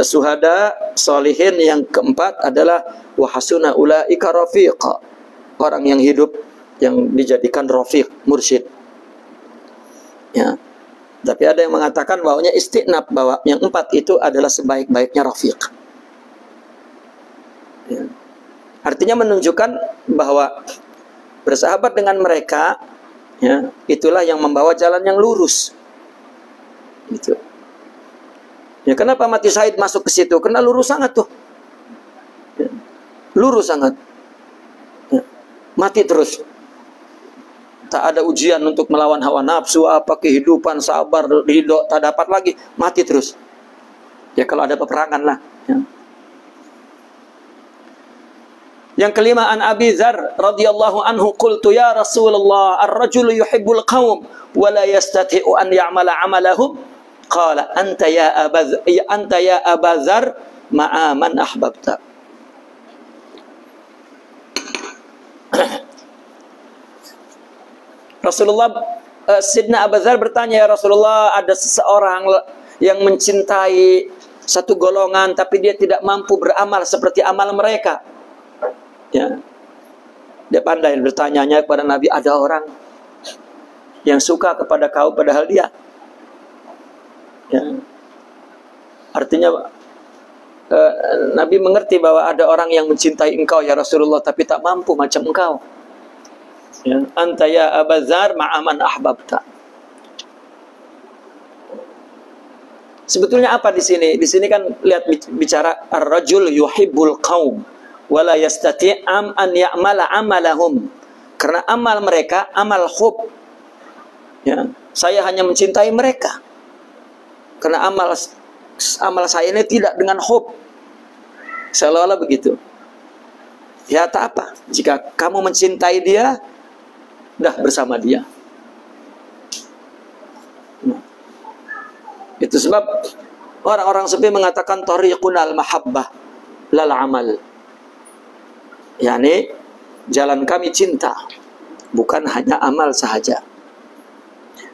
syuhada, salihin. Yang keempat adalah wa hasuna ulaika rafiqa. Orang yang hidup yang dijadikan rafiq, mursyid. Ya. Tapi ada yang mengatakan bahwanya istinab, bahwa yang 4 itu adalah sebaik-baiknya rafiq. Ya. Artinya menunjukkan bahwa bersahabat dengan mereka, ya, itulah yang membawa jalan yang lurus. Gitu. Ya, kenapa mati syahid masuk ke situ? Karena lurus sangat tuh. Ya. Lurus sangat. Ya. Mati terus. Tak ada ujian untuk melawan hawa nafsu, apa kehidupan, sabar, ridho, tak dapat lagi, mati terus. Ya kalau ada peperangan lah. Ya. Yang kelima, an Abi Dzar radhiyallahu anhu, qultu ya Rasulullah, ar-rajulu yuhibbul qaum wa la yastati'u an ya'mala 'amalahum. Qala anta ya Aba Dzar ma'a man ahbabta. Rasulullah Sidna Abu Dzar bertanya, ya Rasulullah, ada seseorang yang mencintai satu golongan tapi dia tidak mampu beramal seperti amal mereka. Ya. Dia pandai bertanyanya kepada Nabi, ada orang yang suka kepada kau padahal dia. Ya. Artinya Nabi mengerti bahwa ada orang yang mencintai engkau ya Rasulullah tapi tak mampu macam engkau. Ya. Anta ya Abu Dzar ma'aman ahbabta. Sebetulnya apa di sini? Di sini kan lihat bicara ar-rajul yuhibbul qaum wala yastati'am an ya'mala amalahum. Karena amal mereka amal hub. Ya, saya hanya mencintai mereka. Karena amal saya ini tidak dengan hub. Seolah-olah begitu. Ya tak apa. Jika kamu mencintai dia, dah bersama dia. Nah, itu sebab orang-orang sufi mengatakan tariqunal mahabbah lal amal. Yani jalan kami cinta, bukan hanya amal sahaja.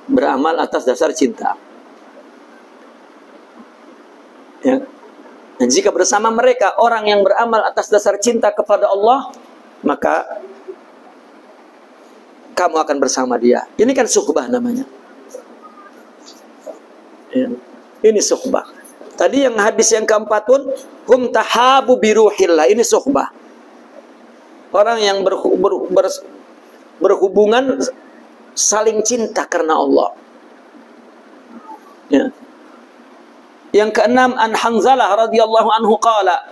Beramal atas dasar cinta. Ya. Dan jika bersama mereka orang yang beramal atas dasar cinta kepada Allah, maka kamu akan bersama dia. Ini kan suhbah namanya. Ya. Ini suhbah. Tadi yang hadis yang keempat pun hum tahabu biruhillah. Ini suhbah. Orang yang berhubungan saling cinta karena Allah. Ya. Yang keenam, an Hanzalah radhiyallahu anhu qala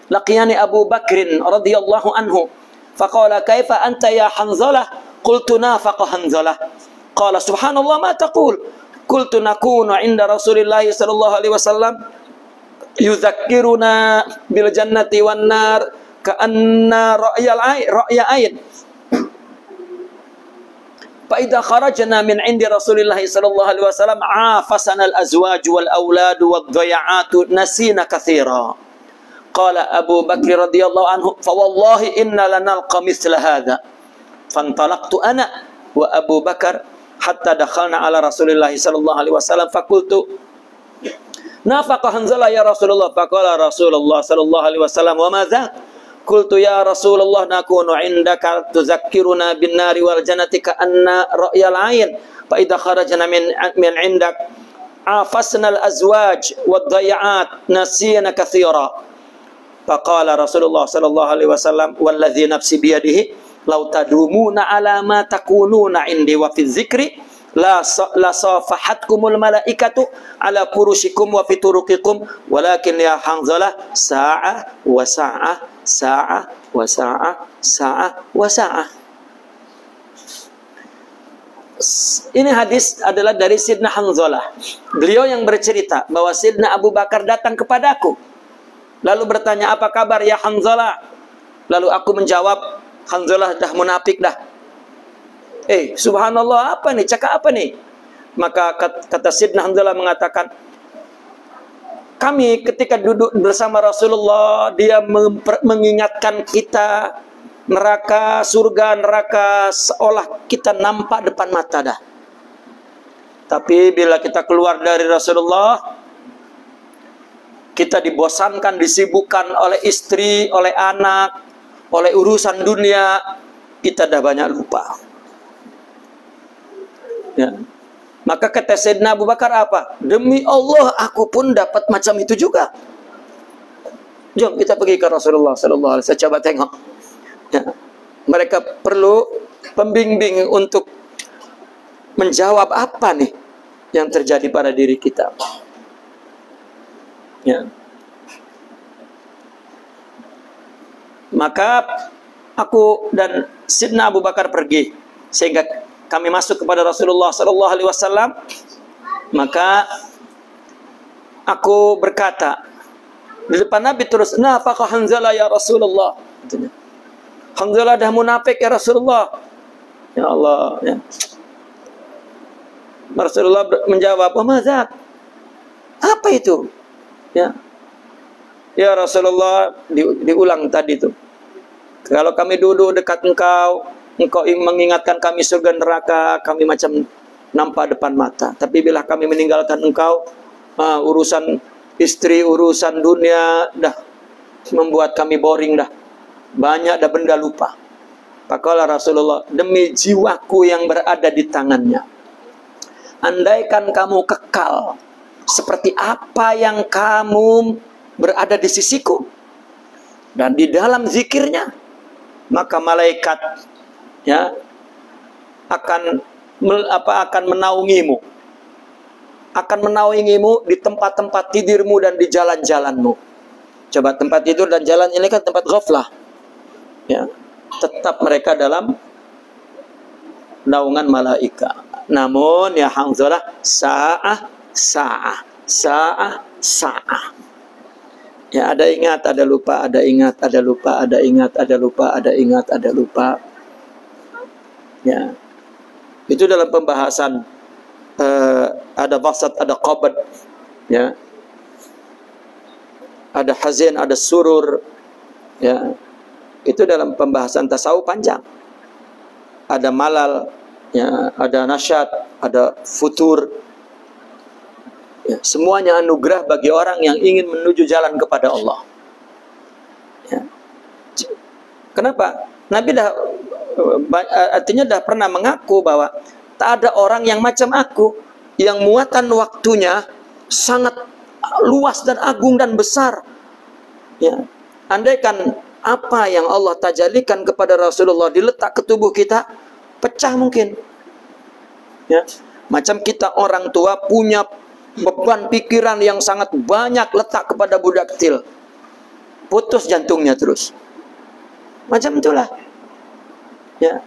laqiyani Abu Bakrin radhiyallahu anhu faqala kaifa anta ya Hanzalah qultu nafaqa Hanzalah qala subhanallah ma taqul qultu nakunu inda Rasulillah sallallahu alaihi wasallam yudzakkiruna bil jannati wan nar ka'anna ra'ya ayn فإذا خرجنا من عند رسول الله صلى الله عليه وسلم عافسنا الأزواج والأولاد والضيعات نسينا كثيرا قال أبو بكر رضي الله عنه فوالله إنا لنلقى مثل هذا فانطلقت أنا وأبو بكر حتى دخلنا على رسول الله صلى الله عليه وسلم فقلت نافق حنظلة يا رسول الله فقال رسول الله صلى الله عليه وسلم وما ذاك قلت يا رسول الله نكون عندك تذكرنا بالنار والجنة كأن رأي العين فإذا خرجنا من عندك عافسنا الأزواج والضيعات نسينا كثيرا فقال رسول الله صلى الله عليه وسلم والذي نفسي بيده لو تدومون على ما تكونون عندي وفي الذكر لا صافحتكم الملائكة على فرشكم وفي طرقكم ولكن يا حنظلة ساعة وساعة ساعة وساعة ساعة وساعة. Ini hadis adalah dari Sidna Hanzalah. Beliau yang bercerita bahwa Sidna Abu Bakar datang kepadaku lalu bertanya, apa kabar ya Hanzalah? Lalu aku menjawab, Hanzalah dah munafik dah. Subhanallah, apa nih? Cakap apa nih? Maka kata Sidna Hanzalah mengatakan, kami ketika duduk bersama Rasulullah, dia mengingatkan kita neraka, surga, neraka, seolah kita nampak depan mata dah. Tapi bila kita keluar dari Rasulullah, kita dibosankan, disibukkan oleh istri, oleh anak, oleh urusan dunia, kita dah banyak lupa. Ya. Maka kata Sayyidina Abu Bakar apa? Demi Allah aku pun dapat macam itu juga. Jom kita pergi ke Rasulullah sallallahu alaihi wasallam, coba tengok. Ya. Mereka perlu pembimbing untuk menjawab apa nih yang terjadi pada diri kita. Ya. Maka aku dan Sayyidina Abu Bakar pergi sehingga kami masuk kepada Rasulullah sallallahu alaihi wasallam. Maka aku berkata di depan Nabi terus, "Nafaqah Hanzalah ya Rasulullah." Hanzalah dah munafik ya Rasulullah. Ya Allah, ya. Rasulullah menjawab, "Wa madzak?" Apa itu? Ya. Ya Rasulullah, diulang tadi itu. Kalau kami duduk dekat engkau mengingatkan kami surga neraka, kami macam nampak depan mata. Tapi bila kami meninggalkan engkau, urusan istri, urusan dunia dah membuat kami boring dah. Banyak dah benda lupa. Faqala Rasulullah, demi jiwaku yang berada di tangannya, andaikan kamu kekal seperti apa yang kamu berada di sisiku dan di dalam zikirnya, maka malaikat ya akan menaungimu, di tempat-tempat tidurmu dan di jalan-jalanmu. Coba, tempat tidur dan jalan ini kan tempat ghaflah, ya, tetap mereka dalam naungan malaikat. Namun ya Hanzalah, sa'ah. Ya, ada ingat, ada lupa, ada ingat, ada lupa, ada ingat, ada lupa, ada ingat, ada lupa. Ya, itu dalam pembahasan ada basat, ada qabd, ya, ada hazin, ada surur, ya, itu dalam pembahasan tasawuf panjang. Ada malal, ya, ada nasyad, ada futur, ya, semuanya anugerah bagi orang yang ingin menuju jalan kepada Allah. Ya. Kenapa? Nabi artinya dah pernah mengaku bahwa tak ada orang yang macam aku, yang muatan waktunya sangat luas dan agung dan besar. Ya. Andaikan apa yang Allah tajalikan kepada Rasulullah diletak ke tubuh kita, pecah mungkin. Ya. Macam kita orang tua punya beban pikiran yang sangat banyak letak kepada budak kecil, putus jantungnya terus. Macam itulah. Ya.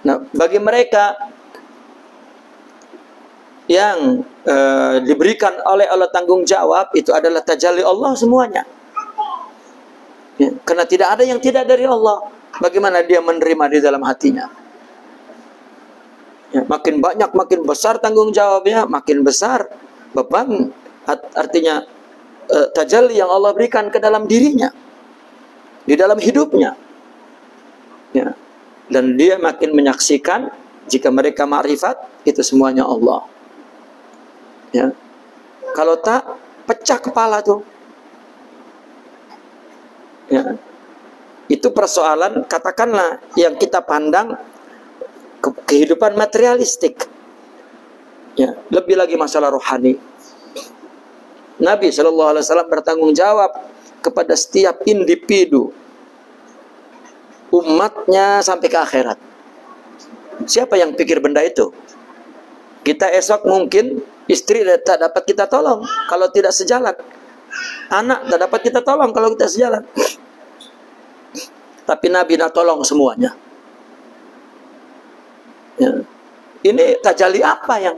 Nah, bagi mereka yang diberikan oleh Allah tanggung jawab, itu adalah tajalli Allah semuanya. Ya, karena tidak ada yang tidak dari Allah. Bagaimana dia menerima di dalam hatinya? Ya, makin banyak, makin besar tanggung jawabnya, makin besar beban. Artinya tajalli yang Allah berikan ke dalam dirinya, di dalam hidupnya. Ya. Dan dia makin menyaksikan, jika mereka ma'rifat, itu semuanya Allah. Ya. Kalau tak, pecah kepala tuh. Ya. Itu persoalan, katakanlah, yang kita pandang kehidupan materialistik. Ya. Lebih lagi masalah rohani. Nabi SAW bertanggung jawab kepada setiap individu umatnya sampai ke akhirat. Siapa yang pikir benda itu? Kita esok mungkin istri tak dapat kita tolong kalau tidak sejalan, anak tak dapat kita tolong kalau kita sejalan. Tapi Nabi nak tolong semuanya. Ya. Ini tajalli apa yang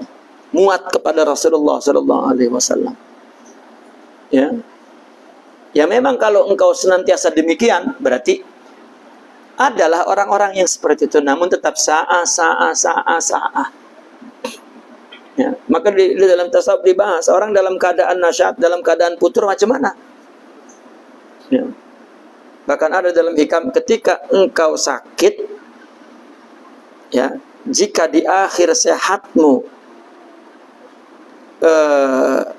muat kepada Rasulullah SAW? Ya, ya memang kalau engkau senantiasa demikian, berarti adalah orang-orang yang seperti itu, namun tetap sa'ah. Ya, maka di dalam tasawuf dibahas, orang dalam keadaan nasyad, dalam keadaan putur macam mana? Ya. Bahkan ada dalam hikam, ketika engkau sakit, ya, jika di akhir sehatmu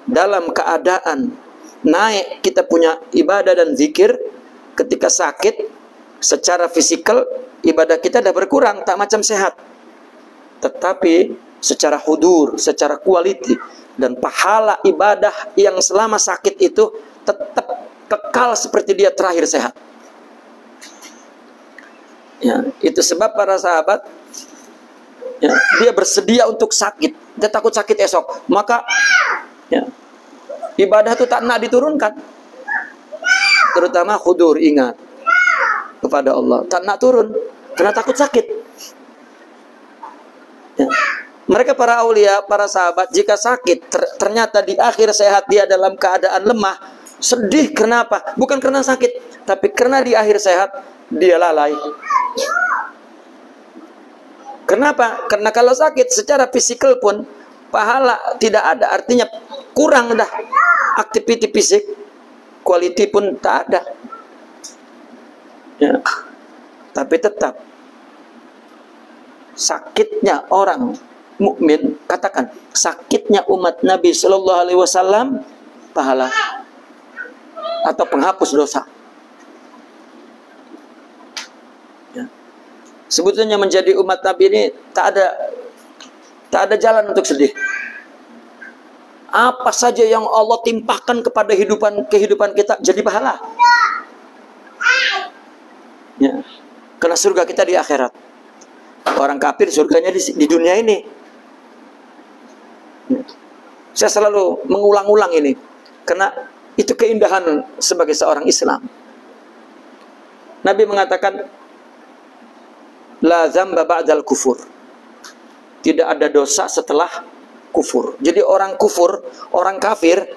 dalam keadaan naik kita punya ibadah dan zikir, ketika sakit secara fisikal ibadah kita dah berkurang, tak macam sehat. Tetapi secara hudur, secara quality dan pahala ibadah yang selama sakit itu tetap kekal seperti dia terakhir sehat. Ya, itu sebab para sahabat, ya, dia bersedia untuk sakit, dia takut sakit esok, maka ya, ibadah itu tak nak diturunkan. Terutama hudur, ingat kepada Allah, tak nak turun karena takut sakit. Ya. Mereka para aulia, para sahabat, jika sakit ternyata di akhir sehat dia dalam keadaan lemah, sedih. Kenapa? Bukan karena sakit, tapi karena di akhir sehat dia lalai. Kenapa? Karena kalau sakit secara fisikal pun pahala tidak ada, artinya kurang dah aktiviti fisik, quality pun tak ada. Ya. Tapi tetap sakitnya orang mukmin, katakan sakitnya umat Nabi Shallallahu Alaihi Wasallam pahala atau penghapus dosa. Ya. Sebetulnya menjadi umat Nabi ini tak ada jalan untuk sedih. Apa saja yang Allah timpahkan kepada kehidupan kita jadi pahala. Ya. Karena surga kita di akhirat. Orang kafir surganya di dunia ini. Ya. Saya selalu mengulang-ulang ini karena itu keindahan sebagai seorang Islam. Nabi mengatakan la dzamba ba'dal kufur. Tidak ada dosa setelah kufur. Jadi orang kufur, orang kafir,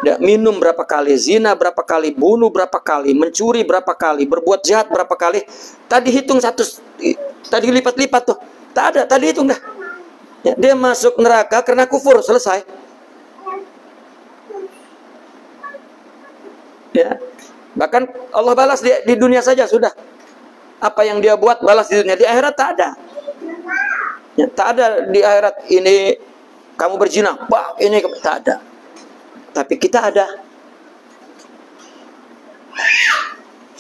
ya, minum berapa kali, zina berapa kali, bunuh berapa kali, mencuri berapa kali, berbuat jahat berapa kali. Tadi hitung tadi lipat-lipat tuh. Tak ada, tadi hitung dah. Ya, dia masuk neraka karena kufur, selesai. Ya. Bahkan Allah balas di dunia saja sudah. Apa yang dia buat balas di dunia, di akhirat tak ada. Ya, tak ada di akhirat ini kamu berzina, wah ini tak ada. Tapi kita ada.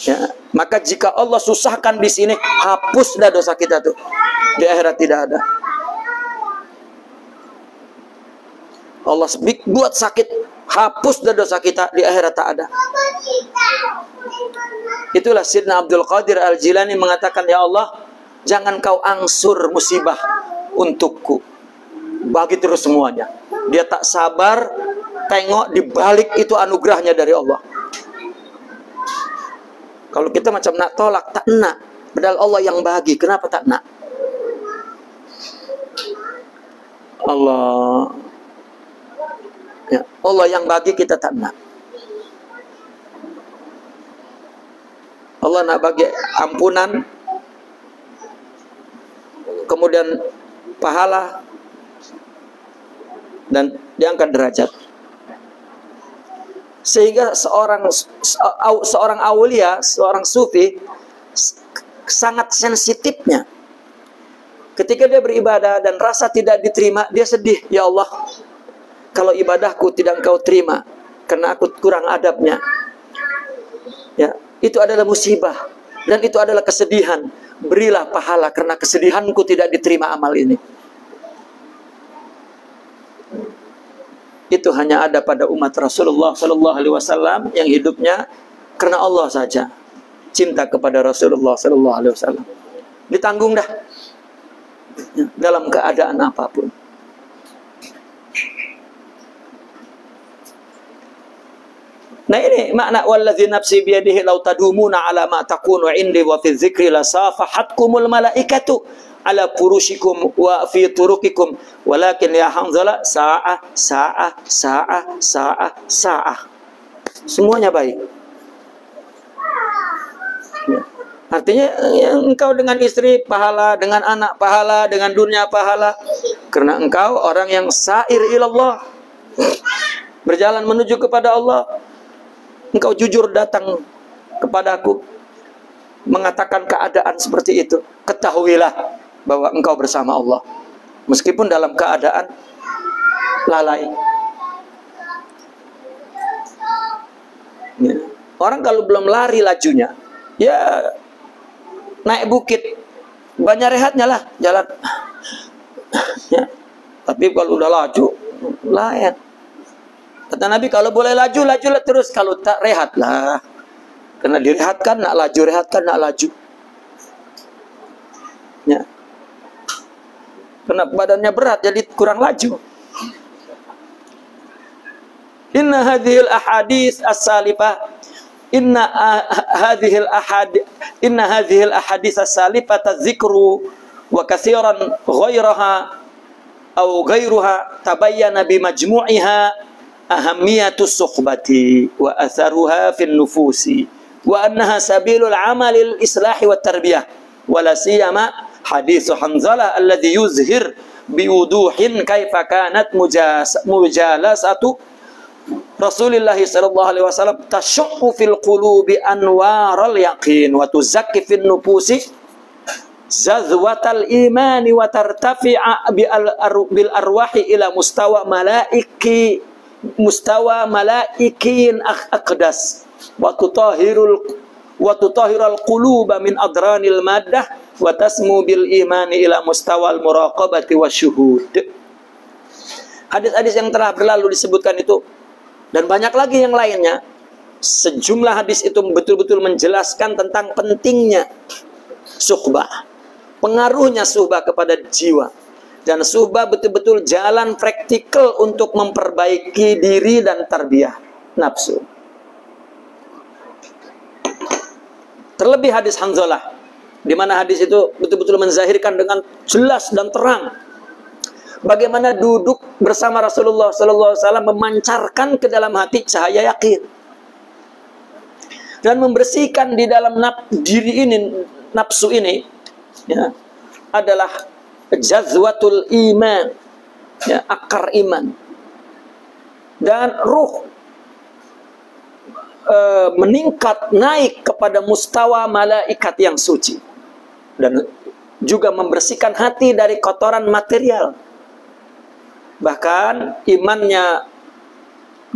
Ya, maka jika Allah susahkan di sini, hapuslah dosa kita tuh. Di akhirat tidak ada. Allah buat sakit, hapuslah dosa kita, di akhirat tak ada. Itulah Sayyidina Abdul Qadir Al-Jilani mengatakan, ya Allah, jangan kau angsur musibah untukku. Bagi terus semuanya. Dia tak sabar tengok di balik itu anugerahnya dari Allah. Kalau kita macam nak tolak, tak nak. Padahal Allah yang bagi, kenapa tak nak? Allah, ya, Allah yang bagi, kita tak nak. Allah nak bagi ampunan, kemudian pahala, dan diangkat derajat. Sehingga seorang aulia, seorang sufi sangat sensitifnya. Ketika dia beribadah dan rasa tidak diterima, dia sedih, ya Allah, kalau ibadahku tidak Engkau terima karena aku kurang adabnya. Ya, itu adalah musibah dan itu adalah kesedihan. Berilah pahala karena kesedihanku tidak diterima amal ini. Itu hanya ada pada umat Rasulullah Sallallahu Alaihi Wasallam yang hidupnya karena Allah saja, cinta kepada Rasulullah Sallallahu Alaihi Wasallam. Ditanggung dah dalam keadaan apapun. Nah ini makna wallazi nafsi biyadihi law tadumuna ala ma takunu indi wa fi dzikri la safahatkumul malaikatu ala furushikum wa fi turukikum walakin ya Hanzalah sa'ah. Semuanya baik. Ya. Artinya ya, engkau dengan istri pahala, dengan anak pahala, dengan dunia pahala, karena engkau orang yang sa'ir ilallah, berjalan menuju kepada Allah. Engkau jujur datang kepadaku mengatakan keadaan seperti itu. Ketahuilah bahwa engkau bersama Allah meskipun dalam keadaan lalai. Ya. Orang kalau belum lari lajunya, ya naik bukit, banyak rehatnya lah jalan. Ya. Tapi kalau udah laju, layan. Kata Nabi, kalau boleh laju, lajulah terus. Kalau tak, rehatlah. Karena direhatkan, nak laju. Rehatkan, nak laju. Ya. Karena badannya berat, jadi kurang laju. Inna hadhil ahadits as-salifah. Inna hadhil ahadits as-salifah tadzikru wa katsiran ghairaha atau ghairuha tabayyana bi majmu'iha ahamiyatus suhbati wa atharuha fil nufusi wa annaha sabilul amalil islahi wat tarbiyah wala siyama haditsu Hanzalah alladhi yuzhir biwuduhin kaifa kanat mujalasatu Rasulullah sallallahu alaihi wasallam tashuqu fil qulubi anwaral yaqin wa tuzakki fil nufusi zazwatal imani wa tartafi'a bil arwahi ila mustawa malaikin aqdas wa tutahhirul quluba min adranil maddah wa tasmu bil imani ila mustawal muraqabati wasyuhud. Hadis-hadis yang telah berlalu disebutkan itu dan banyak lagi yang lainnya. Sejumlah hadis itu betul-betul menjelaskan tentang pentingnya suhbah, pengaruhnya suhbah kepada jiwa, dan suhbah betul-betul jalan praktikal untuk memperbaiki diri dan tarbiyah nafsu. Terlebih hadis Hanzalah, di mana hadis itu betul-betul menzahirkan dengan jelas dan terang bagaimana duduk bersama Rasulullah SAW memancarkan ke dalam hati cahaya yakin dan membersihkan di dalam diri ini, nafsu ini, ya, adalah jazwatul iman, ya, akar iman, dan ruh meningkat naik kepada mustawa malaikat yang suci, dan juga membersihkan hati dari kotoran material. Bahkan imannya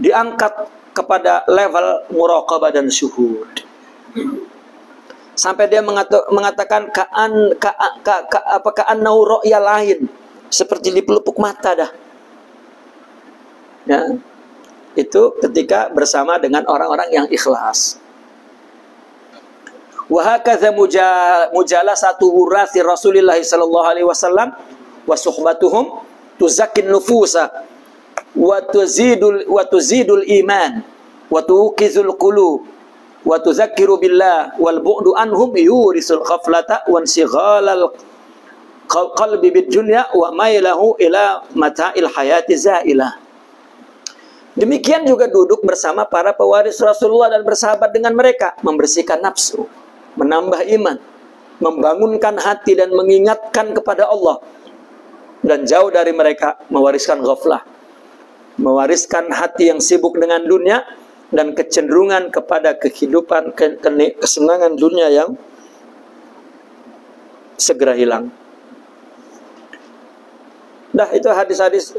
diangkat kepada level muraqabah dan syuhud. Sampai dia mengatakan ka'annahu ru'ya lain, seperti dipelupuk mata dah. Ya. Itu ketika bersama dengan orang-orang yang ikhlas. Wa hakadha mujalasatu wurasi Rasulillah sallallahu alaihi wasallam wa suhbatuhum tuzakkin nufusa wa tuzidul iman wa tuqizul qulub wa tuzakkiru billah wal bu'du anhum yurisul ghaflata wa insighalal qalbi bid dunya wa mailahu ila mata'il hayati zailah. Demikian juga duduk bersama para pewaris Rasulullah dan bersahabat dengan mereka, membersihkan nafsu, menambah iman, membangunkan hati dan mengingatkan kepada Allah, dan jauh dari mereka mewariskan ghaflah, mewariskan hati yang sibuk dengan dunia dan kecenderungan kepada kehidupan kesenangan dunia yang segera hilang. Nah, itu hadis-hadis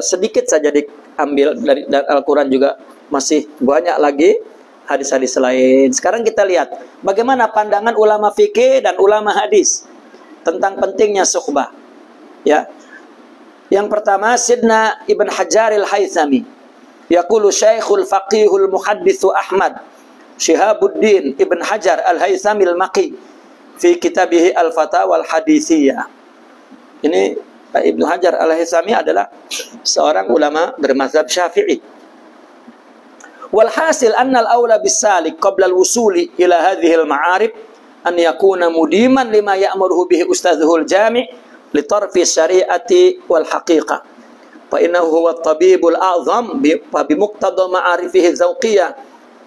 sedikit saja diambil dari Al-Quran, juga masih banyak lagi hadis-hadis lain. Sekarang kita lihat bagaimana pandangan ulama fikih dan ulama hadis tentang pentingnya suhbah. Ya. Yang pertama, Sidna Ibn Hajar al-Haythami yaqulu Syekhul Faqihul Muhaddithu Ahmad Shihabuddin Ibn Hajar al-Haythami al-Maqi fi kitabih Al-Fatawa al-Hadithiyah. Ini Ibnu Hajar al-Haythami adalah seorang ulama bermazhab Syafi'i. Walhasil anna al-aula bis-salik qabla al-wusuli ila hadhihi al-ma'arif an yakuna mudiman lima ya'muruhu bihi ustadhuhu al-jami' li tarfi syari'ati wal haqiqah. Fa innahu huwa at-tabibul a'zam bi muqtada ma'arifihi zawqiyah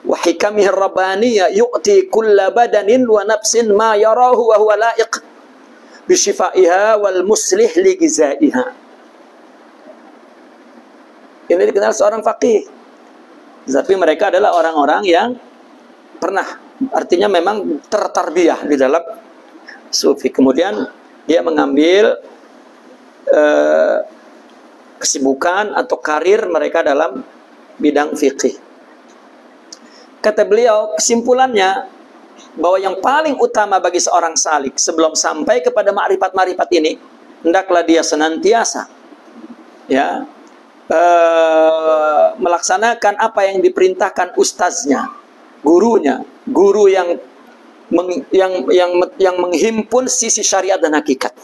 wa hikamihi ar-rabbaniyah yu'ti kulla badanin wa nafsin ma yarahu wa huwa la'iq bisyifaiha wal muslih li gizaiha. Ini dikenal seorang faqih, tapi mereka adalah orang-orang yang pernah, artinya memang tertarbiyah di dalam sufi. Kemudian dia mengambil kesibukan atau karir mereka dalam bidang fikih. Kata beliau, kesimpulannya bahwa yang paling utama bagi seorang salik sebelum sampai kepada ma'rifat-ma'rifat ini, hendaklah dia senantiasa, ya, melaksanakan apa yang diperintahkan ustaznya, gurunya, guru yang menghimpun sisi syariat dan hakikat,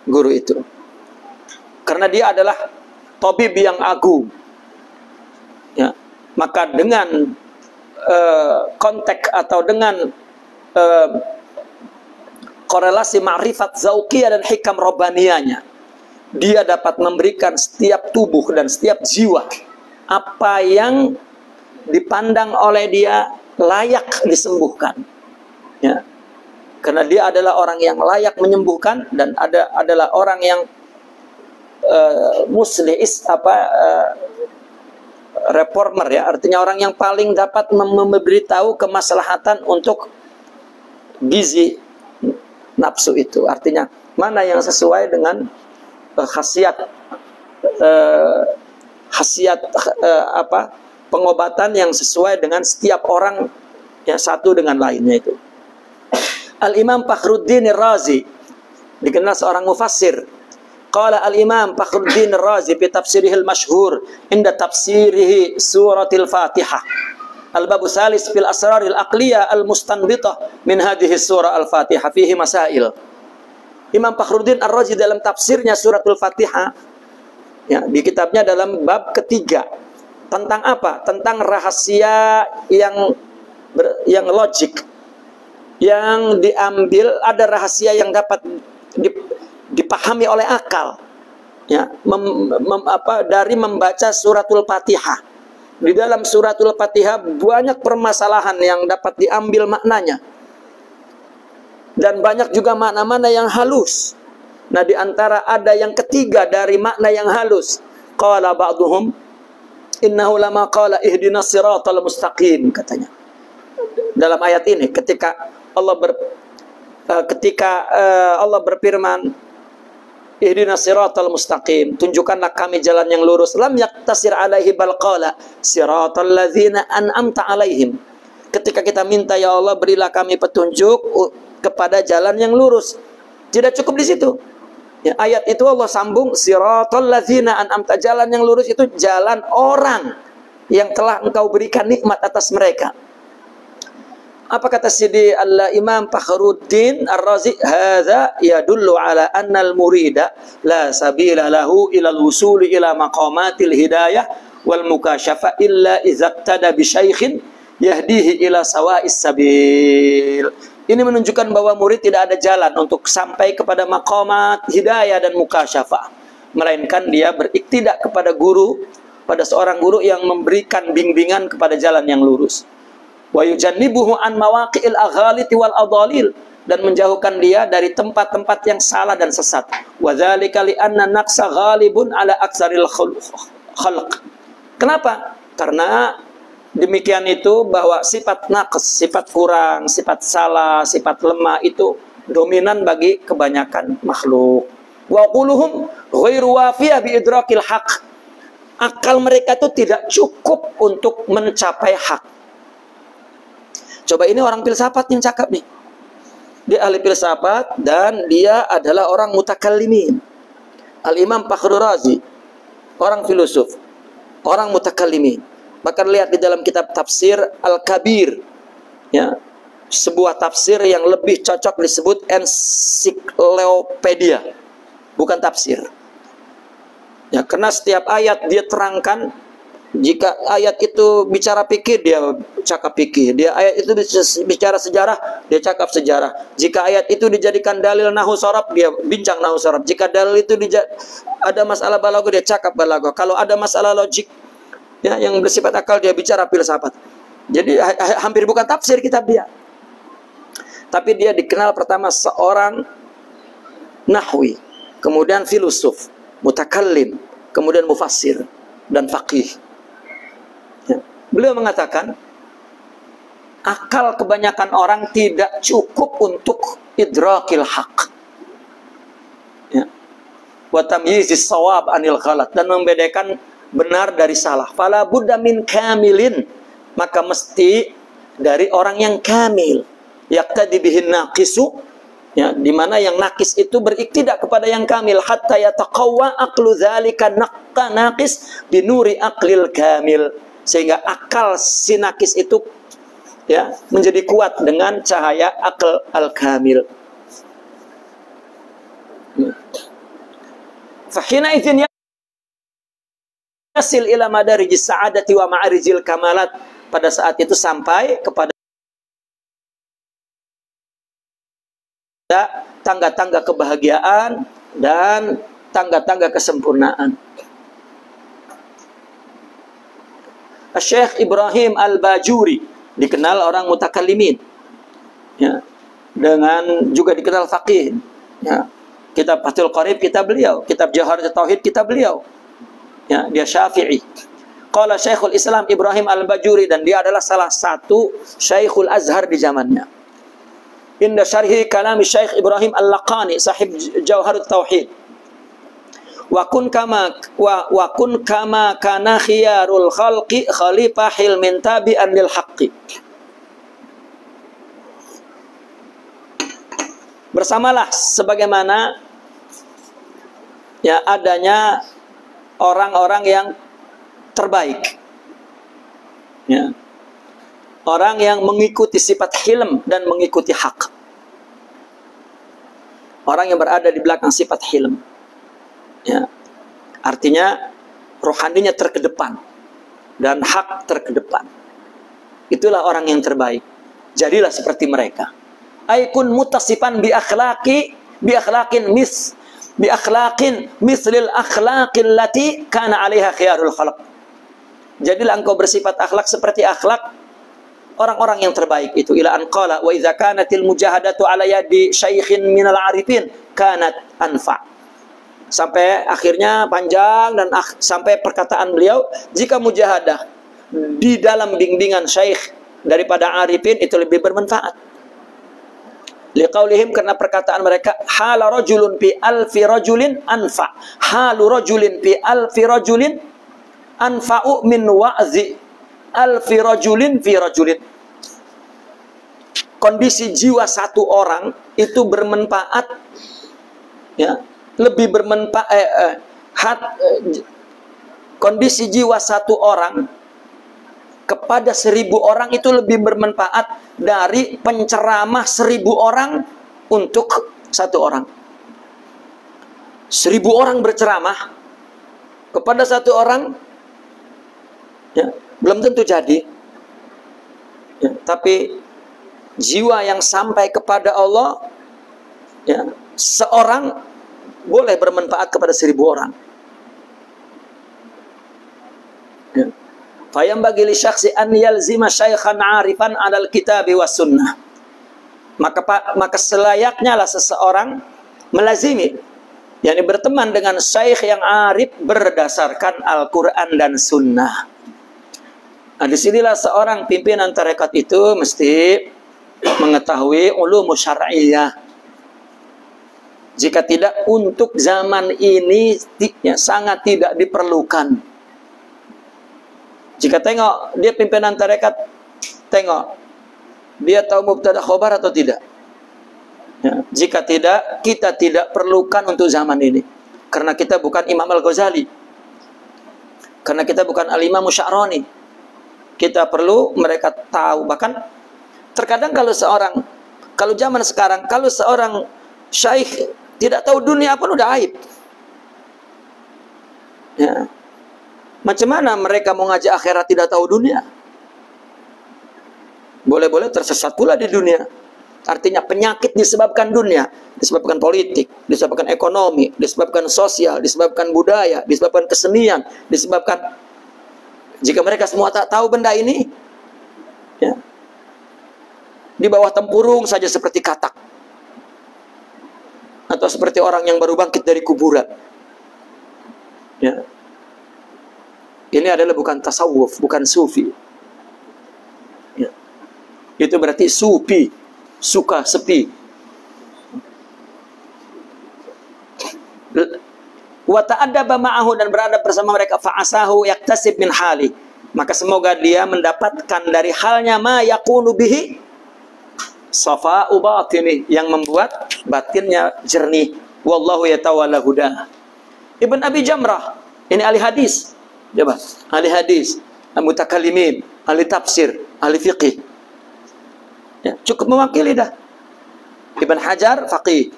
guru itu, karena dia adalah tabib yang agung, ya. Maka dengan konteks atau dengan korelasi ma'rifat zauqiyah dan hikam robbaniyahnya, dia dapat memberikan setiap tubuh dan setiap jiwa apa yang dipandang oleh dia layak disembuhkan, ya. Karena dia adalah orang yang layak menyembuhkan, dan adalah orang yang reformer, ya, artinya orang yang paling dapat memberitahu kemaslahatan untuk gizi nafsu itu. Artinya mana yang sesuai dengan khasiat pengobatan yang sesuai dengan setiap orang yang satu dengan lainnya itu. Al-Imam Fakhruddin Ar-Razi dikenal seorang mufassir. Qala Al-Imam Fakhruddin Ar-Razi fi tafsirihil masyhur inda tafsirihi suratil Fatihah. Al-babu salis fil asraril aqliyah al-mustanbitah min hadhihi surah al-Fatihah fihi masail. Imam Fakhruddin Ar-Razi dalam tafsirnya suratul Fatihah, ya, di kitabnya dalam bab ketiga tentang apa? Tentang rahasia yang logik, yang diambil, ada rahasia yang dapat dipahami oleh akal, ya, dari membaca suratul Fatihah. Di dalam suratul Fatihah banyak permasalahan yang dapat diambil maknanya, dan banyak juga makna-makna yang halus. Nah, di antara ada yang ketiga dari makna yang halus. Qala ba'duhum innahu lama qala ihdinas siratal mustaqim, katanya. Dalam ayat ini ketika Allah berfirman ihdinas siratal mustaqim, tunjukkanlah kami jalan yang lurus. Lam yaktasir alaihi bal qala siratal ladzina an'amta alaihim. Ketika kita minta, ya Allah berilah kami petunjuk kepada jalan yang lurus, tidak cukup di situ. Ya, ayat itu Allah sambung siratal ladzina an'amta, jalan yang lurus itu jalan orang yang telah engkau berikan nikmat atas mereka. Apa kata Sidi Al-Imam Fakhruddin Ar-Razi? Hadza yadullu ala anna al-murida la sabila lahu ila al-wusuli ila maqamatil hidayah wal mukasyafa illa idza tada bi syaikhin yahdihi ila sawa'is sabil. Ini menunjukkan bahwa murid tidak ada jalan untuk sampai kepada maqamat hidayah dan mukasyafah, melainkan dia beriktidak kepada guru, pada seorang guru yang memberikan bimbingan kepada jalan yang lurus. Wa yujannibuhu an mawaqi'il aghaliti wal adalil, dan menjauhkan dia dari tempat-tempat yang salah dan sesat. Wa dzalika li anna naqsa ghalibun ala aksaril khalq. Kenapa? Karena demikian itu bahwa sifat naqs, sifat kurang, sifat salah, sifat lemah itu dominan bagi kebanyakan makhluk. Wa quluhum ghairu wafiyah bi idrakil haq. Akal mereka itu tidak cukup untuk mencapai hak. Coba ini orang filsafat yang cakap nih. Dia ahli filsafat dan dia adalah orang mutakallimin. Al-Imam Fakhrul Razi, orang filosof, orang mutakallimin. Bahkan lihat di dalam kitab tafsir Al-Kabir, ya, sebuah tafsir yang lebih cocok disebut ensiklopedia, bukan tafsir. Ya, karena setiap ayat dia terangkan. Jika ayat itu bicara fikih, dia cakap fikih. Dia ayat itu bicara sejarah, dia cakap sejarah. Jika ayat itu dijadikan dalil nahwu sharaf, dia bincang nahwu sharaf. Jika dalil itu ada masalah balaghah, dia cakap balaghah. Kalau ada masalah logik, ya, yang bersifat akal, dia bicara filsafat. Jadi hampir bukan tafsir kitab dia. Tapi dia dikenal pertama seorang nahwi, kemudian filosof, mutakallim, kemudian mufassir dan faqih. Beliau mengatakan akal kebanyakan orang tidak cukup untuk idrakil haq, ya, wa tamyizis shawab anil ghalat, dan membedakan benar dari salah. Fala budda min kamilin, maka mesti dari orang yang kamil, yaqtadi bihin naqisu, ya, di mana yang nakis itu beriktidak kepada yang kamil, hatta yataqawwa aqlu dzalika naqis binuri aqlil kamil, sehingga akal si nakis itu, ya, menjadi kuat dengan cahaya akal al-kamil. Fahina idzin yasil ila madarijis sa'adati wa ma'arijil kamalat, pada saat itu sampai kepada tangga-tangga kebahagiaan dan tangga-tangga kesempurnaan. Syekh Ibrahim Al-Bajuri dikenal orang mutakallimin, ya, dengan juga dikenal faqih, ya. Kitab Fathul Qarib kitab beliau, kitab Jawharatul Tauhid kitab beliau, ya, dia Syafi'i. Qala Syekhul Islam Ibrahim Al-Bajuri, dan dia adalah salah satu Syekhul Azhar di zamannya. inda syarhi kalam Syekh Ibrahim Al-Laqani sahib Jawharut Tauhid. Wa kun kama kana khiyarul khalqi khalifahil min tabi'an lil haqqi. Bersamalah sebagaimana ya adanya orang-orang yang terbaik. Ya. Orang yang mengikuti sifat hilm dan mengikuti hak. Orang yang berada di belakang sifat hilm. Ya. Artinya rohaninya terkedepan dan hak terkedepan. Itulah orang yang terbaik. Jadilah seperti mereka. Aikun mutasifan bi akhlaqin mislil akhlaqil lati kana 'alaiha khiyarul khalq. Jadilah engkau bersifat akhlak seperti akhlak orang-orang yang terbaik itu. Ila an qala wa idza kanatil mujahadatu ala yadi syaikhin minal arifin kanat anfa. Sampai akhirnya panjang dan sampai perkataan beliau, jika mujahadah di dalam bimbingan syaikh daripada arifin itu lebih bermanfaat. Liqaulihim, karena perkataan mereka, hala rajulun fi alfi rajulin anfa. Halu rajulin fi alfi rajulin anfa'u min wa'zi alfi rajulin fi rajulin. Kondisi jiwa satu orang itu bermanfaat, ya, lebih bermanfaat. Kondisi jiwa satu orang kepada 1000 orang itu lebih bermanfaat dari penceramah 1000 orang untuk satu orang. 1000 orang berceramah kepada satu orang, ya, belum tentu jadi, ya, tapi jiwa yang sampai kepada Allah, ya, seorang boleh bermanfaat kepada 1000 orang. Ya. Fayam bagi li syakhsi an yalzima syaikhan arifan 'alal kitabi was sunnah. Maka selayaknya lah seseorang melazimi, yakni berteman dengan syaikh yang arif berdasarkan Al-Qur'an dan sunnah. Nah, disinilah seorang pimpinan tarekat itu mesti mengetahui ulum syar'iyyah. Jika tidak, untuk zaman ini ya, sangat tidak diperlukan. Jika tengok dia pimpinan tarekat, tengok dia tahu mubtada khobar atau tidak. Ya, jika tidak, kita tidak perlukan untuk zaman ini. Karena kita bukan Imam Al-Ghazali. Karena kita bukan Al-Imam Sya'rani. Kita perlu mereka tahu. Bahkan terkadang kalau zaman sekarang, kalau seorang syaikh tidak tahu dunia pun udah aib. Ya. Macam mana mereka mau ngajak akhirat tidak tahu dunia? Boleh-boleh tersesat pula di dunia. Artinya penyakit disebabkan dunia, disebabkan politik, disebabkan ekonomi, disebabkan sosial, disebabkan budaya, disebabkan kesenian, disebabkan, jika mereka semua tak tahu benda ini, ya, di bawah tempurung saja seperti katak, atau seperti orang yang baru bangkit dari kuburan. Ya. Ini adalah bukan tasawuf, bukan sufi. Ya. Itu berarti sufi, suka sepi. Wa ta'addaba ma'ahu, dan berada bersama mereka, fa'asahu yaktasib min hali, maka semoga dia mendapatkan dari halnya ma yakunu bihi safa'u batini, yang membuat batinnya jernih. Wallahu yatawalla huda. Ibn Abi Jamrah, ini ahli hadis. Coba, ahli hadis, mutakallimin, ahli tafsir, ahli fiqih. Ya, cukup mewakili dah. Ibn Hajar faqih,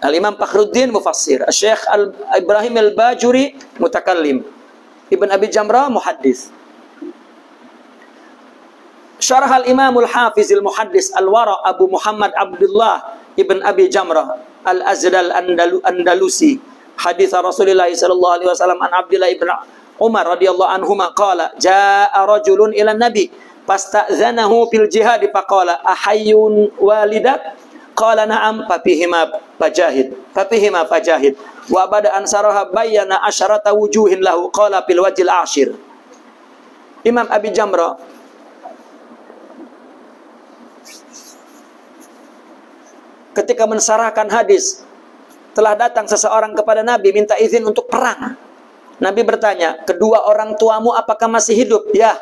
Al-Imam Fakhruddin mufassir, Syekh Ibrahim Al-Bajuri mutakallim, Ibn Abi Jamrah muhaddis. Syarah Al-Imam Al-Hafiz Al-Muhaddis Al-Wara Abu Muhammad Abdullah Ibn Abi Jamrah Al-Azdal Andalusi hadis Rasulullah sallallahu alaihi wasallam an Abdullah ibn Umar radhiyallahu anhuma qala jaa rajulun ila nabi fasta'zanahu fil jihad faqala ahayyun walidak qala na'am fafihima fajahid wa bada ansaraha bayyana asharata wujuhin lahu qala fil wajhil ashir. Imam Abi Jamrah ketika mensarahkan hadis, telah datang seseorang kepada Nabi minta izin untuk perang. Nabi bertanya, kedua orang tuamu apakah masih hidup? Ya,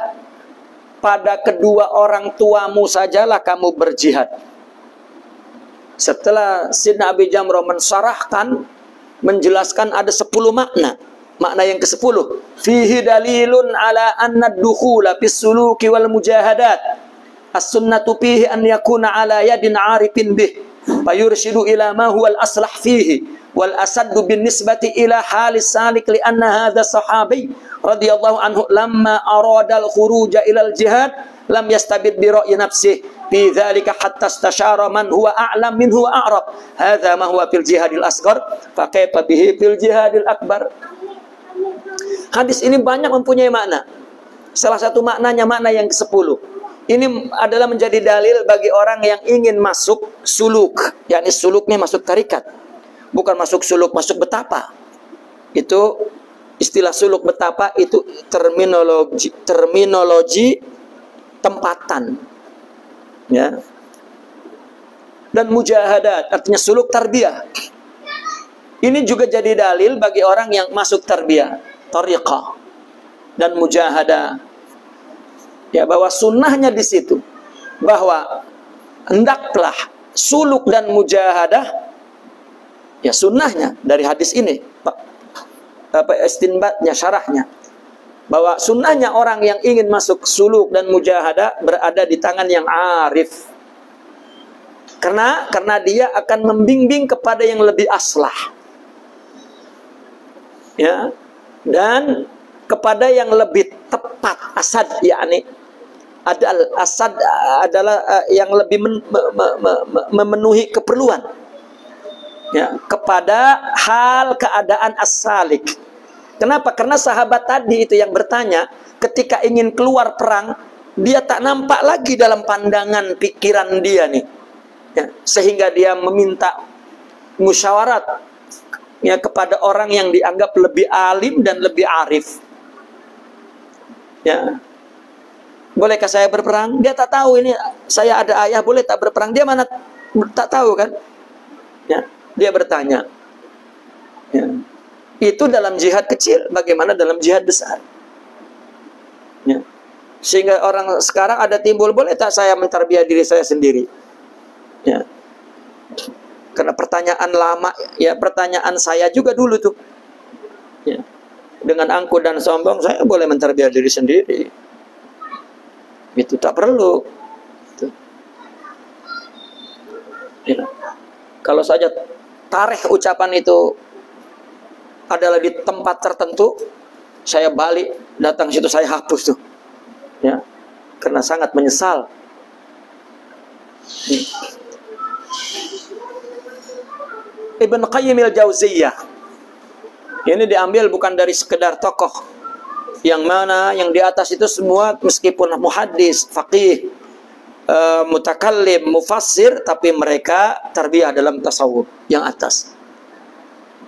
pada kedua orang tuamu sajalah kamu berjihad. Setelah Sidna Abi Jamrah mensarahkan, menjelaskan ada 10 makna. Makna yang ke-10, fihi dalilun ala anna ad-dukhula fis suluki wal mujahadat. As-sunnatu fihi an yakuna ala yadin 'arifin bih, fayurshidu ila ma huwa al-aslah fihi wal asaddu bin nisbati ila halis salik li anna hadha sahabi radhiyallahu anhu lamma arada al-khuruja ila al-jihad lam yastabid bi ra'yi nafsihi fi dzalika hatta istashara man huwa a'lam minhu wa a'rab. Hadza ma huwa fil jihadil asghar fa kaifa bihi fil jihadil akbar. Hadis ini banyak mempunyai makna. Salah satu maknanya makna yang ke-10. Ini adalah menjadi dalil bagi orang yang ingin masuk suluk, yakni suluknya masuk tarikat. Bukan masuk suluk, masuk betapa. Itu istilah suluk betapa itu terminologi tempatan. Ya. Dan mujahadat artinya suluk tarbiyah. Ini juga jadi dalil bagi orang yang masuk tarbiyah, tariqah dan mujahadah. Ya, bahwa sunnahnya di situ bahwa hendaklah suluk dan mujahadah, ya sunnahnya dari hadis ini, istinbatnya, syarahnya, bahwa sunnahnya orang yang ingin masuk suluk dan mujahadah berada di tangan yang arif. Karena dia akan membimbing kepada yang lebih aslah. Ya. Dan kepada yang lebih tepat, asad, yakni asad adalah yang lebih memenuhi keperluan. Ya, kepada hal keadaan as-salik. Kenapa? Karena sahabat tadi itu yang bertanya, ketika ingin keluar perang, dia tak nampak lagi dalam pandangan pikiran dia nih. Ya, sehingga dia meminta musyawarat ya kepada orang yang dianggap lebih alim dan lebih arif. Ya. Bolehkah saya berperang? Dia tak tahu, ini saya ada ayah, boleh tak berperang? Dia mana tak tahu kan? Ya, dia bertanya. Ya. Itu dalam jihad kecil, bagaimana dalam jihad besar? Ya. Sehingga orang sekarang ada timbul, boleh tak saya mentarbiyah diri saya sendiri? Ya. Karena pertanyaan lama, ya pertanyaan saya juga dulu tuh. Ya. Dengan angkuh dan sombong, saya boleh mentarbiyah diri sendiri. Itu tak perlu. Ya. Kalau saja tarikh ucapan itu adalah di tempat tertentu, saya balik, datang situ saya hapus tuh. Ya. Karena sangat menyesal. Ibn Qayyim al-Jauziyah ini diambil bukan dari sekedar tokoh yang mana yang di atas itu semua meskipun muhaddis, faqih, mutakallim, mufassir, tapi mereka tarbiyah dalam tasawuf yang atas.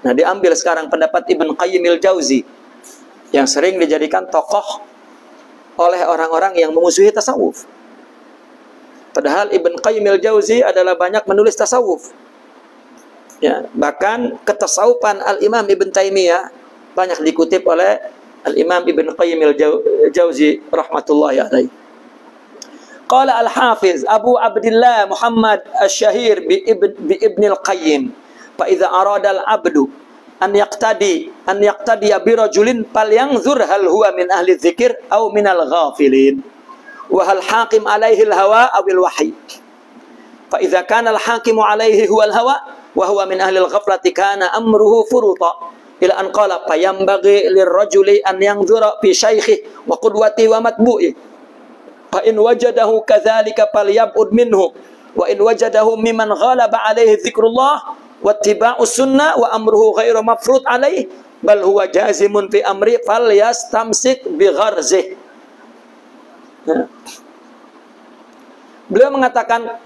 Nah, diambil sekarang pendapat Ibn Qayyim al-Jauzi yang sering dijadikan tokoh oleh orang-orang yang memusuhi tasawuf. Padahal Ibn Qayyim al-Jauzi adalah banyak menulis tasawuf. Ya, bahkan ketasawufan Al-Imam Ibn Taimiyah banyak dikutip oleh Al-Imam Ibn Qayyim al-Jauzi rahmatullahi alaihi. Qala al-Hafiz Abu Abdillah Muhammad Asy-Syahir bi Ibn al-Qayyim, fa idza arada al-'abdu an yaqtadi bi rajulin falyanzur hal huwa min ahli dzikr aw min al-ghafilin wa hal hakim alaihi al-hawa aw al-wahyi. Fa idza kana al-hakimu alaihi huwa al-hawa wa huwa min ahli al-ghaflati kana amruhu furuta ila an qala fayambaghi lirrajuli an yanzura fi syaikhi wa qudwati wa matbu'i fa in wajadahu kadzalika falyab'ud minhu wa in wajadahu mimman ghalaba alaihi dzikrullah wa ittiba'u sunnah wa amruhu ghairu mafrud alaihi bal huwa jazimun fi amri falyastamsik bi gharzih. Beliau mengatakan,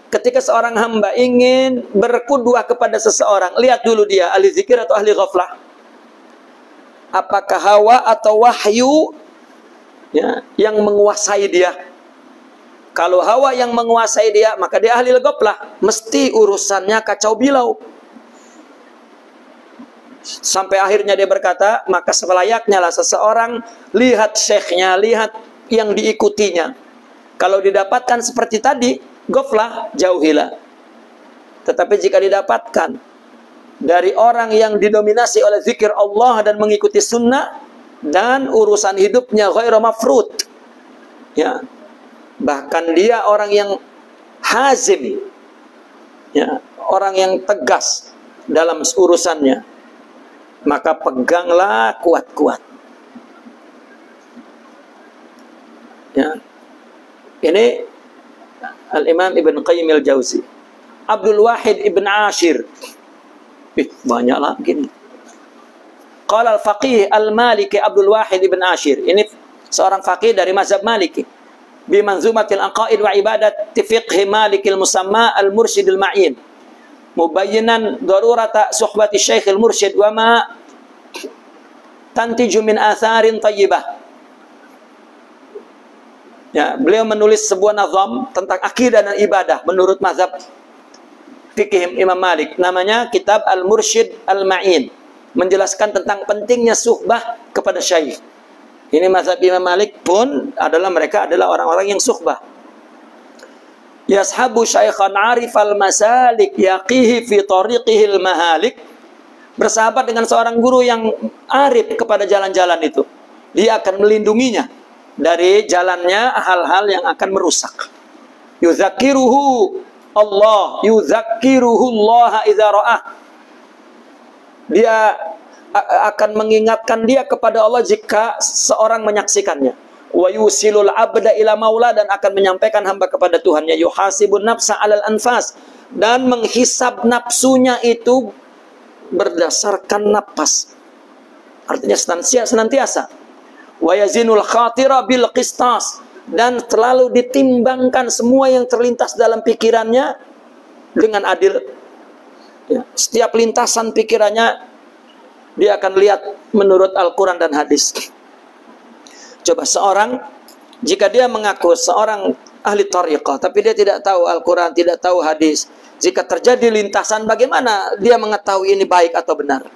ketika seorang hamba ingin berkudwah kepada seseorang, lihat dulu dia ahli zikir atau ahli ghaflah. Apakah hawa atau wahyu ya, yang menguasai dia? Kalau hawa yang menguasai dia, maka dia ahli ghaflah. Mesti urusannya kacau bilau. Sampai akhirnya dia berkata, maka selayaknya lah seseorang lihat syekhnya, lihat yang diikutinya. Kalau didapatkan seperti tadi, ghaflah, jauhilah. Tetapi jika didapatkan dari orang yang didominasi oleh zikir Allah dan mengikuti sunnah, dan urusan hidupnya ghairu mafrud, ya, bahkan dia orang yang hazim, ya, orang yang tegas dalam urusannya, maka peganglah kuat-kuat. Ya. Ini Al-Imam Ibn Qayyim Al-Jauzi. Abdul Wahid Ibn Ashir, banyaklah begini. Qala al-faqih al-Maliki Abdul Wahid Ibn Ashir. Ini seorang faqih dari mazhab Maliki. Bi manzumatil aqaid wa ibadat fiqh Malikil musamma al-mursyidil ma'in. Mubayyinan darurata suhbati syekhil mursyid wa ma tantiju min atharin tayyibah. Ya, beliau menulis sebuah nazam tentang akidah dan ibadah menurut mazhab fikih Imam Malik. Namanya kitab Al-Mursyid Al-Ma'in. Menjelaskan tentang pentingnya suhbah kepada syekh. Ini mazhab Imam Malik pun mereka adalah orang-orang yang suhbah. Yashabu syaikhan arifal masalik yaqihi fi tariqihil mahalik. Bersahabat dengan seorang guru yang arif kepada jalan-jalan itu. Dia akan melindunginya dari jalannya hal-hal yang akan merusak. Yudzakiruhu Allah, yudzakiruhu Allah idza ra'ah. Dia akan mengingatkan dia kepada Allah jika seorang menyaksikannya. Wa yusilul abda ila maula, dan akan menyampaikan hamba kepada Tuhannya. Yuhasibun nafsa alal anfas, dan menghisab nafsunya itu berdasarkan napas. Artinya senantiasa. Wa yazinul khatira bil qistas, dan selalu ditimbangkan semua yang terlintas dalam pikirannya dengan adil. Ya, setiap lintasan pikirannya dia akan lihat menurut Al-Quran dan hadis. Coba seorang, jika dia mengaku seorang ahli tariqah, tapi dia tidak tahu Al-Quran, tidak tahu hadis, jika terjadi lintasan, bagaimana dia mengetahui ini baik atau benar?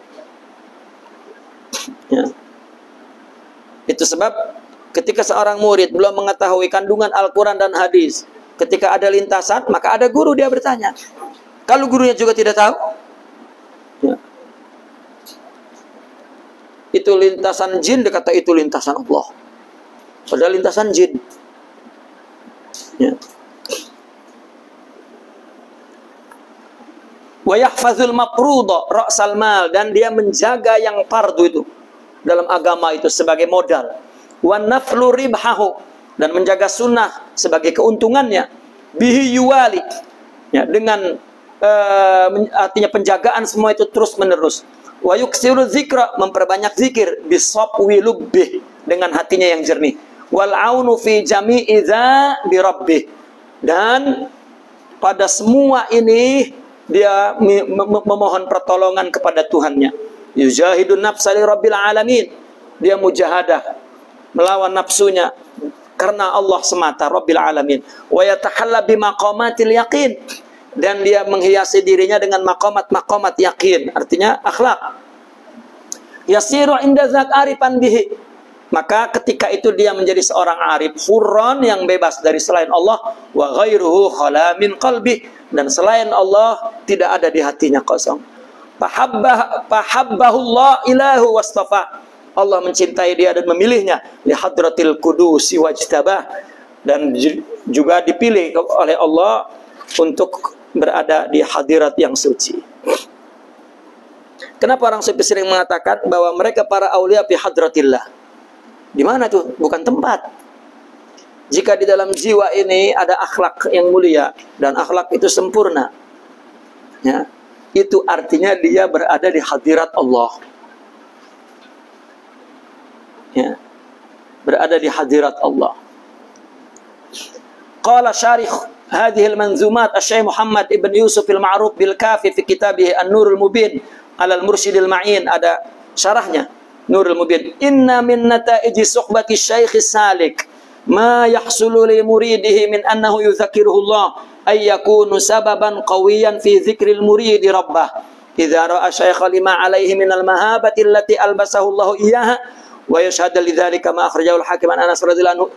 Ya. Itu sebab ketika seorang murid belum mengetahui kandungan Al-Quran dan hadis, ketika ada lintasan, maka ada guru, dia bertanya. Kalau gurunya juga tidak tahu, ya, itu lintasan jin, dia kata itu lintasan Allah. Padahal lintasan jin. Ya. Wa yahfazul mafruḍa ra'sal mal, dan dia menjaga yang fardu itu dalam agama itu sebagai modal. Wa naflu ribhahu, dan menjaga sunnah sebagai keuntungannya. Bihi yuwali, ya, dengan artinya penjagaan semua itu terus menerus. Wa yuksiru dzikra, memperbanyak zikir, bisabwi lubbih, dengan hatinya yang jernih. Wal aunu fi jami'i dza bi rabbih, dan pada semua ini dia memohon pertolongan kepada Tuhannya. Yujahidun nafsa li rabbil alamin, dia mujahadah melawan nafsunya karena Allah semata, rabbil alamin. Wa yatahalla bi maqamatil yaqin, dan dia menghiasi dirinya dengan maqamat yakin, artinya akhlak. Yasiru inda zak arifan bihi, maka ketika itu dia menjadi seorang arif hurran, yang bebas dari selain Allah. Wa ghairuhu khala min qalbi, dan selain Allah tidak ada di hatinya, kosong. Fahabbahullah ilahu wastafa, Allah mencintai dia dan memilihnya. Li hadratil qudusi wajtabah, dan juga dipilih oleh Allah untuk berada di hadirat yang suci. Kenapa orang sufi sering mengatakan bahwa mereka para aulia fi hadratillah? Di mana tuh? Bukan tempat. Jika di dalam jiwa ini ada akhlak yang mulia dan akhlak itu sempurna, ya, itu artinya dia berada di hadirat Allah. Ya, berada di hadirat Allah. Qala syarikh hadhihi al-manzumat Asy-Syaikh Muhammad ibn Yusuf al-Ma'ruf bil Kafi fi kitabih An-Nurul Mubin ala al-Mursyidil Ma'in, ada syarahnya Nurul Mubin. Inna min nata'iji suhbati syekh salik ma yahsulu li muridihi min annahu yudzakiruhu Allah ay yakunu sababan qawiyan fi dzikril muridi rabbah idza ra'a syaikha lima alaihi min al mahabati allati albasahu Allah iyyaha wa yashhadu lidzalika ma akhrajahu al hakim an Anas radhiyallahu anhu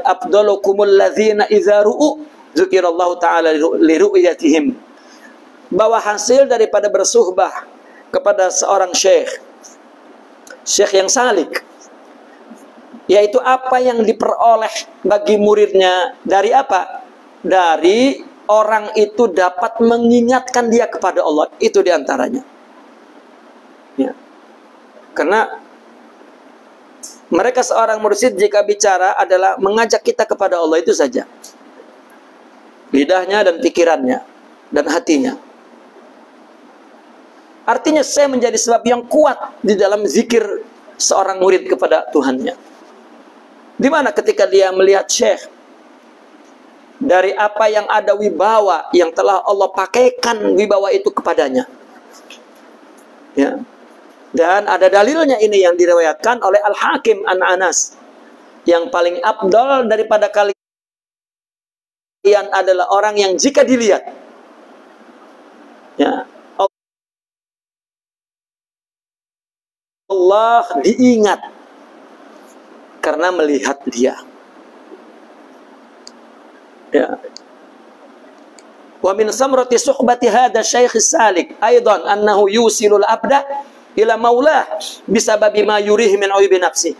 afdalukumul ladzina idza ru'u dzikirallahu ta'ala li ru'yatihim, bahwa hasil daripada bersuhbah kepada seorang syekh yang salik, yaitu apa yang diperoleh bagi muridnya dari apa? Dari orang itu dapat mengingatkan dia kepada Allah. Itu diantaranya. Ya. Karena mereka seorang mursyid jika bicara adalah mengajak kita kepada Allah, itu saja. Lidahnya dan pikirannya dan hatinya. Artinya saya menjadi sebab yang kuat di dalam zikir seorang murid kepada Tuhannya. Di mana ketika dia melihat syekh, dari apa yang ada wibawa yang telah Allah pakaikan wibawa itu kepadanya. Ya. Dan ada dalilnya ini yang diriwayatkan oleh Al-Hakim an Anas. Yang paling afdal daripada kalian adalah orang yang jika dilihat, ya, Allah diingat karena melihat dia. Ya. Wa min samrati suhbati hadha syekh salik aidan annahu yusilul abda ila maulah bisababi ma yurihi min uyubi nafsi.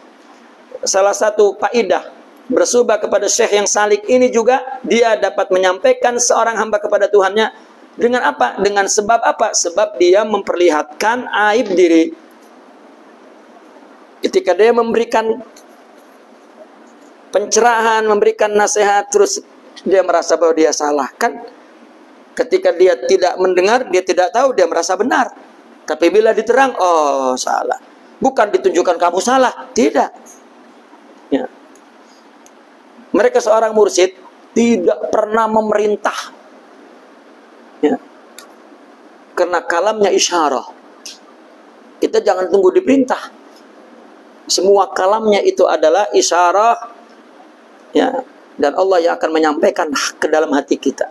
Salah satu faidah bersuhbah kepada syekh yang salik ini juga, dia dapat menyampaikan seorang hamba kepada Tuhannya dengan apa? Dengan sebab apa? Sebab dia memperlihatkan aib diri. Ketika dia memberikan pencerahan, memberikan nasihat, terus dia merasa bahwa dia salah. Kan ketika dia tidak mendengar, dia tidak tahu, dia merasa benar. Tapi bila diterang, oh salah. Bukan ditunjukkan kamu salah, tidak. Ya. Mereka seorang mursyid tidak pernah memerintah. Ya. Karena kalamnya isyarah. Kita jangan tunggu diperintah. Semua kalamnya itu adalah isyarah, ya, dan Allah yang akan menyampaikan ke dalam hati kita.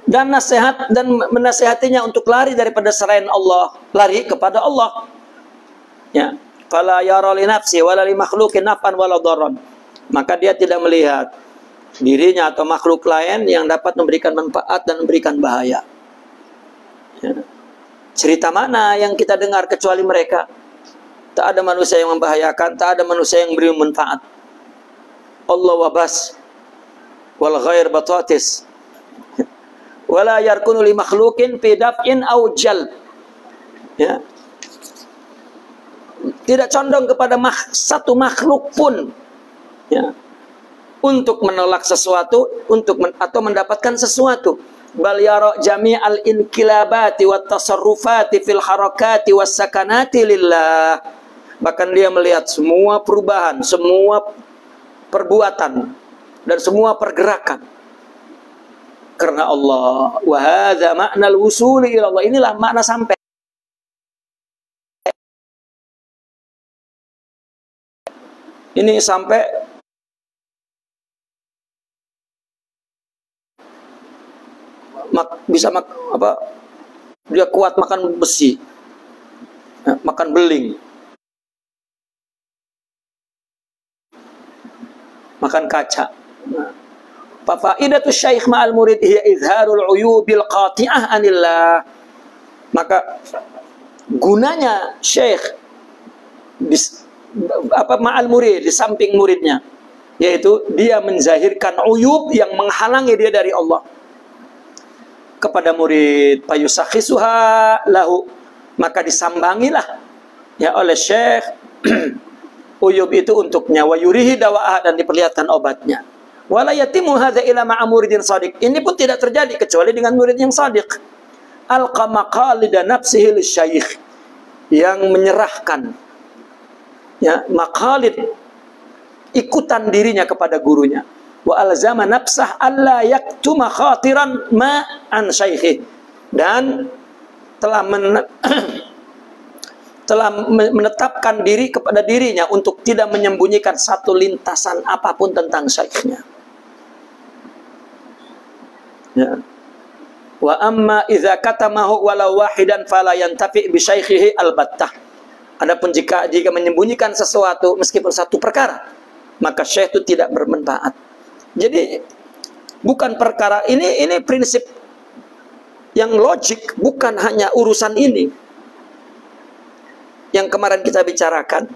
Dan nasihat dan menasihatinya untuk lari daripada selain Allah, lari kepada Allah. Ya, fala yara li nafsi wala li makhluqin naf'an wala dharran. Maka dia tidak melihat dirinya atau makhluk lain yang dapat memberikan manfaat dan memberikan bahaya. Ya. Cerita mana yang kita dengar kecuali mereka? Tak ada manusia yang membahayakan, tak ada manusia yang memberi manfaat. Allah wabas wal ghair batatis wala yarkunu li makhluqin fi daf'in aw jal. Ya. Tidak condong kepada satu makhluk pun, ya, untuk menolak sesuatu, atau mendapatkan sesuatu. Bal yara jami'al inqilabati wat tasarrufati fil harakati was sakanati lillah. Bahkan dia melihat semua perubahan, semua perbuatan dan semua pergerakan karena Allah. Wa hadza ma'nal wusuli ila Allah. Inilah makna sampai. Ini sampai dia kuat makan besi, makan beling, makan kaca. Fa faidatu syekh ma'al murid hiya izharul uyubil qati'ah anillah. Maka gunanya syekh ma'al murid, di samping muridnya, yaitu dia menzahirkan uyub yang menghalangi dia dari Allah kepada murid. Payusakhisuha lahu, maka disambangilah ya oleh syekh uyub itu untuknya. Wa yurihi dawa'ah, dan diperlihatkan obatnya. Wala yatimu hadza ila ma'a muridin shadiq. Ini pun tidak terjadi kecuali dengan murid yang shadiq. Alqa maqalida nafsihi lisyayikh, yang menyerahkan, ya, maqalid, ikutan dirinya kepada gurunya. Wa alzama nafsah alla yaktuma khatiran ma an syaikhi, dan telah menetapkan diri kepada dirinya untuk tidak menyembunyikan satu lintasan apapun tentang syekhnya. Ya. Wa amma idza katamahu walau wahidan fala yantafi bi syaikhihi albattah. Adapun jika menyembunyikan sesuatu meskipun satu perkara, maka syekh itu tidak bermanfaat. Jadi bukan perkara ini prinsip yang logik, bukan hanya urusan ini. Yang kemarin kita bicarakan,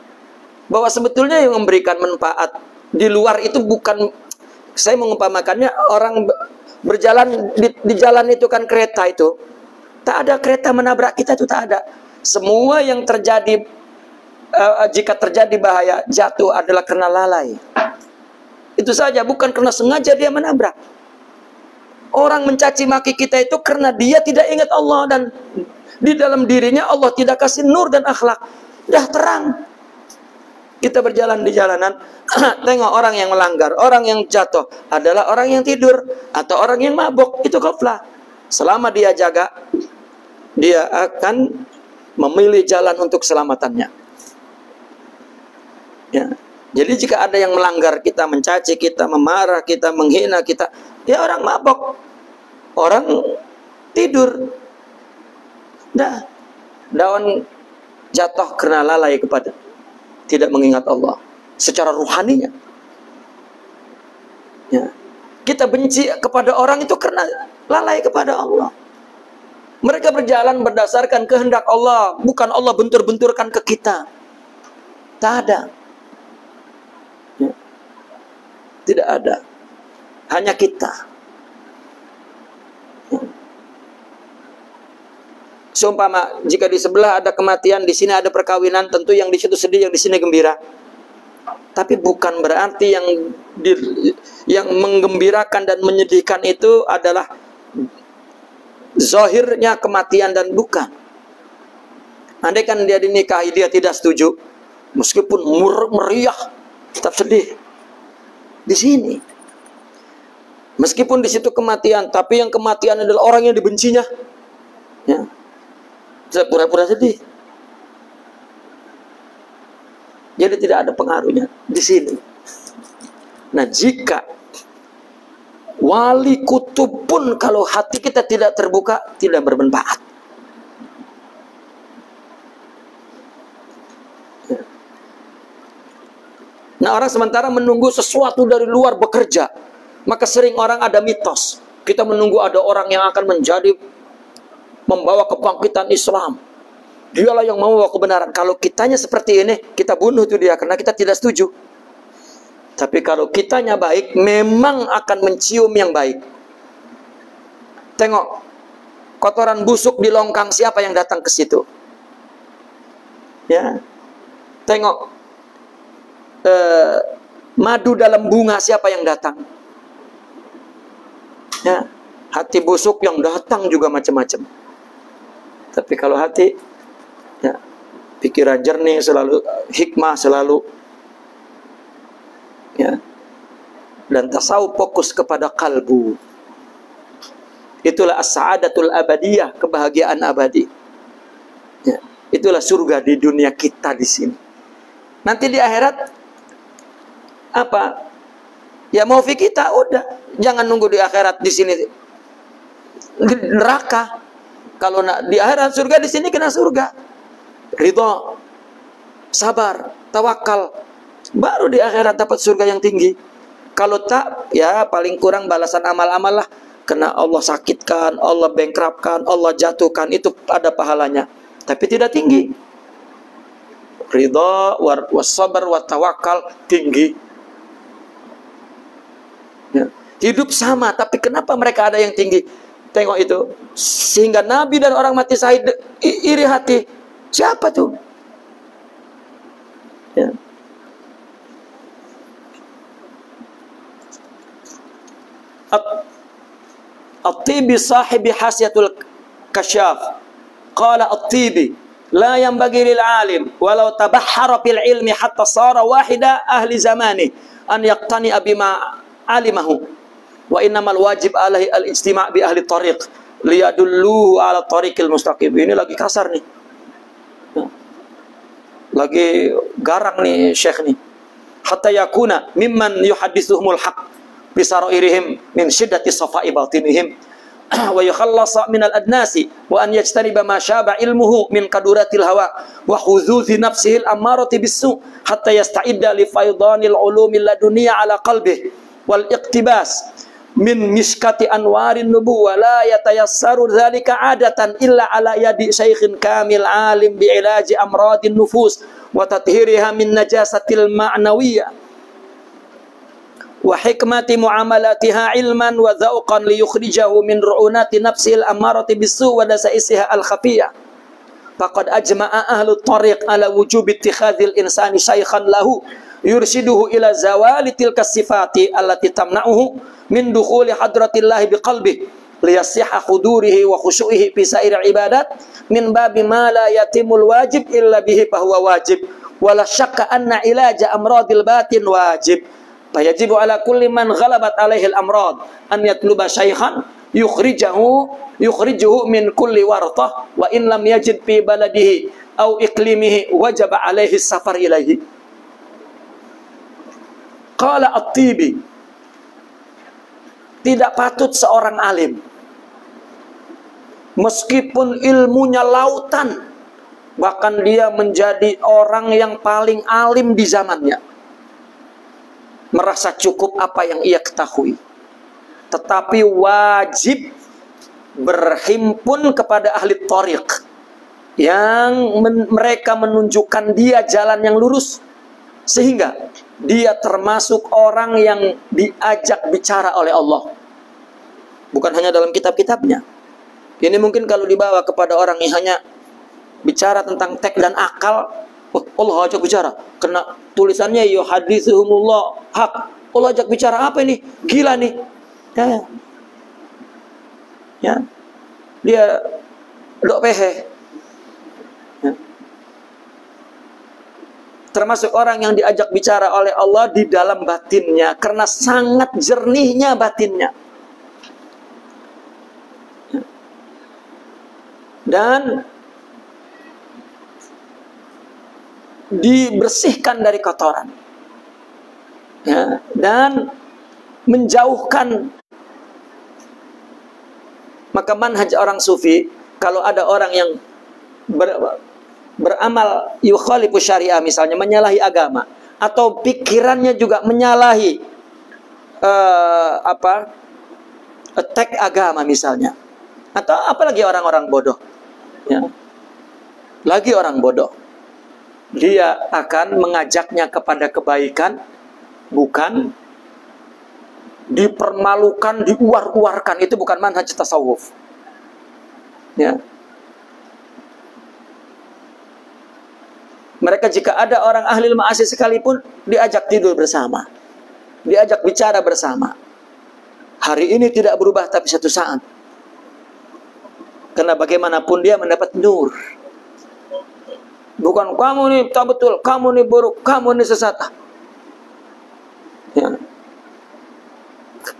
bahwa sebetulnya yang memberikan manfaat di luar itu bukan, saya mengumpamakannya orang berjalan di jalan itu kan kereta itu, tak ada kereta menabrak kita itu, tak ada. Semua yang terjadi, jika terjadi bahaya jatuh adalah karena lalai. Itu saja, bukan karena sengaja dia menabrak. Orang mencaci maki kita itu karena dia tidak ingat Allah, dan di dalam dirinya Allah tidak kasih nur dan akhlak. Dah terang. Kita berjalan di jalanan, tengok orang yang melanggar, orang yang jatuh adalah orang yang tidur atau orang yang mabuk, itu ghaflah. Selama dia jaga, dia akan memilih jalan untuk keselamatannya. Ya. Jadi jika ada yang melanggar, kita mencaci, kita memarah, kita menghina, kita, ya orang mabuk, orang tidur. Dah, daun jatuh karena lalai kepada tidak mengingat Allah secara ruhaninya. Ya. Kita benci kepada orang itu karena lalai kepada Allah. Mereka berjalan berdasarkan kehendak Allah, bukan Allah bentur-benturkan ke kita. Tak ada. Ya. Tidak ada. Hanya kita. Ya. Seumpama jika di sebelah ada kematian, di sini ada perkawinan, tentu yang di situ sedih, yang di sini gembira. Tapi bukan berarti yang menggembirakan dan menyedihkan itu adalah zahirnya kematian, dan bukan. Andai kan dia dinikahi, dia tidak setuju, meskipun meriah, tetap sedih. Di sini, meskipun di situ kematian, tapi yang kematian adalah orang yang dibencinya. Ya. Pura-pura sedih. Jadi tidak ada pengaruhnya di sini. Nah, jika wali kutub pun kalau hati kita tidak terbuka, tidak bermanfaat. Nah, orang sementara menunggu sesuatu dari luar bekerja, maka sering orang ada mitos. Kita menunggu ada orang yang akan membawa kebangkitan Islam. Dialah yang membawa kebenaran. Kalau kitanya seperti ini, kita bunuh itu dia, karena kita tidak setuju. Tapi kalau kitanya baik, memang akan mencium yang baik. Tengok, kotoran busuk di longkang, siapa yang datang ke situ? Ya. Tengok, madu dalam bunga, siapa yang datang? Ya. Hati busuk yang datang juga macam-macam. Tapi kalau hati, ya, pikiran jernih selalu, hikmah selalu, ya, dan tasawuf fokus kepada kalbu. Itulah as-sa'adatul abadiyah, kebahagiaan abadi. Ya, itulah surga di dunia kita di sini. Nanti di akhirat apa? Ya mau kita udah, jangan nunggu di akhirat, di sini di neraka. Kalau di akhirat surga, di sini kena surga. Ridho, sabar, tawakal, baru di akhirat dapat surga yang tinggi. Kalau tak, ya paling kurang balasan amal-amal lah. Kena Allah sakitkan, Allah bankruptkan, Allah jatuhkan, itu ada pahalanya. Tapi tidak tinggi. Ridho, wassabar, wattawakal, tinggi. Ya. Hidup sama, tapi kenapa mereka ada yang tinggi? Tengok itu, sehingga Nabi dan orang mati syahid iri hati. Siapa tuh? Ya. At-Tibi sahibi hasyatul kasyaf. Qala At-Tibi, la yanbaghi lil alim walau tabahhara fil ilmi hatta sara wahida ahli zamani an yaqtani bima alimahu. Wa innamal wajib alaihi al-ijtima' bi ahli tariq liyadulluhu ala tariqil mustaqim. Ini lagi kasar nih. Lagi garang nih Syekh nih. Hatta yakuna mimman yuhaddithuhumul haq bisarairihim min syiddati safa'i batinihim wa yukhallasa minal adnasi wa an yajtaniba ma syaba ilmuhu min kaduratil hawa wa khuzuzi nafsihil ammarati bisu hatta yasta'idda li faydanil ulumil laduniyya ala qalbih wal iqtibas min miskati anwarin nubuwwa la yatayassaru dzalika adatan illa ala yadi syaikhin kamil alim bi ilaji amradin nufus wa tathhiriha min najasatil ma'nawiyyah wa hikmati muamalatiha ilman wa dzauqan li yukhrijahu min ru'unati nafsil ammarati bisu wa dasaisiha al khafiyah. Faqad ajma'a ahlu tariq ala wujub ittikhadhil insani syaikhan lahu yurshiduhu ila zawali tilka sifati allati tamna'uhu min dukhuli hadratillahi biqalbihi liyasiha khudurihi wa khushu'ihi fi sa'ir ibadat min babi ma la yatimul wajib illa bihi fahuwa wajib wala syakka anna ilaja amradil batin wajib. Fayajibu ala kulli man ghalabat alaihi al-amrad an yatluba syaikhan yukhrijuhu min kulli wartah wa in lam yajid fi baladihi aw iqlimihi wajaba alaihi safar ilaihi. Qala at-Tibi, tidak patut seorang alim meskipun ilmunya lautan, bahkan dia menjadi orang yang paling alim di zamannya, merasa cukup apa yang ia ketahui, tetapi wajib berhimpun kepada ahli thariq yang mereka menunjukkan dia jalan yang lurus, sehingga dia termasuk orang yang diajak bicara oleh Allah, bukan hanya dalam kitab-kitabnya. Ini mungkin kalau dibawa kepada orang yang hanya bicara tentang tek dan akal, Allah ajak bicara, kena tulisannya yuhadithuhumullah haq. Allah ajak bicara apa ini? Gila nih. Ya. Dia dok pehe. Ya. Termasuk orang yang diajak bicara oleh Allah di dalam batinnya, karena sangat jernihnya batinnya. Ya. Dan dibersihkan dari kotoran, ya, dan menjauhkan. Maka manhaj orang sufi, kalau ada orang yang beramal yukhalifu syariah, misalnya menyalahi agama, atau pikirannya juga menyalahi teks agama misalnya, atau apalagi orang-orang bodoh, ya, lagi orang bodoh, dia akan mengajaknya kepada kebaikan, bukan dipermalukan, diuar-uarkan. Itu bukan manhaj tasawuf. Ya. Mereka jika ada orang ahli ma'asi sekalipun, diajak tidur bersama, diajak bicara bersama. Hari ini tidak berubah, tapi satu saat, karena bagaimanapun dia mendapat nur. Bukan kamu nih tak betul, kamu nih buruk, kamu nih sesat. Ya.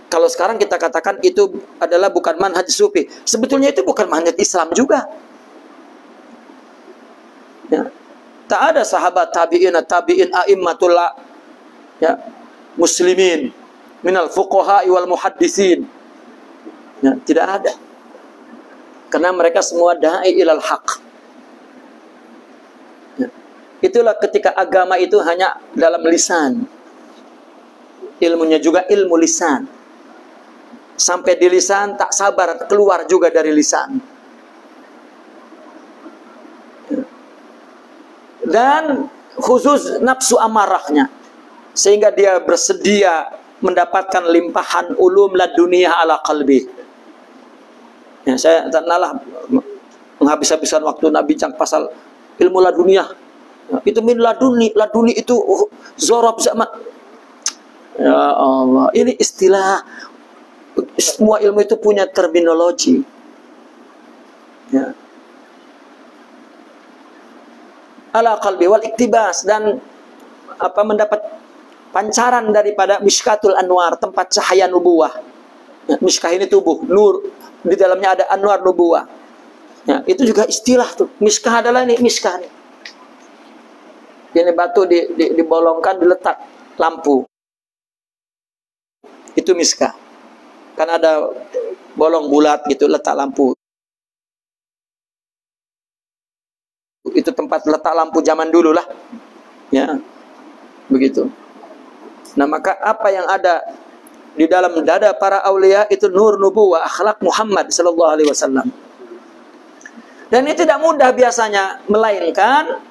Kalau sekarang kita katakan itu adalah bukan manhaj sufi, sebetulnya itu bukan manhaj Islam juga. Ya. Tak ada sahabat tabi'in a'immatul ya, muslimin minal fuqaha wal muhaddisin. Ya, tidak ada. Karena mereka semua da'i ilal haq. Itulah ketika agama itu hanya dalam lisan, ilmunya juga ilmu lisan. Sampai di lisan tak sabar keluar juga dari lisan. Dan khusus nafsu amarahnya, sehingga dia bersedia mendapatkan limpahan ulum laduniyah ala qalbi. Ya, saya tak nalah menghabis-habiskan waktu nak bincang pasal ilmu laduniyah. Itu min laduni, laduni itu zorob zaman. Ya Allah, ini istilah. Semua ilmu itu punya terminologi. Ya. Ala qalbi wal iktibas, dan mendapat pancaran daripada miskatul anwar, tempat cahaya nubuwah. Ya, miskah ini tubuh, nur di dalamnya ada anwar nubuwah. Ya, itu juga istilah tuh. Miskah adalah ini, miskah nih. Ini batu dibolongkan, diletak lampu. Itu miskah. Kan ada bolong bulat gitu, letak lampu. Itu tempat letak lampu zaman dulu lah. Ya, begitu. Nah, maka apa yang ada di dalam dada para aulia itu nur nubuwah, akhlak Muhammad sallallahu alaihi wasallam. Dan ini tidak mudah biasanya, melainkan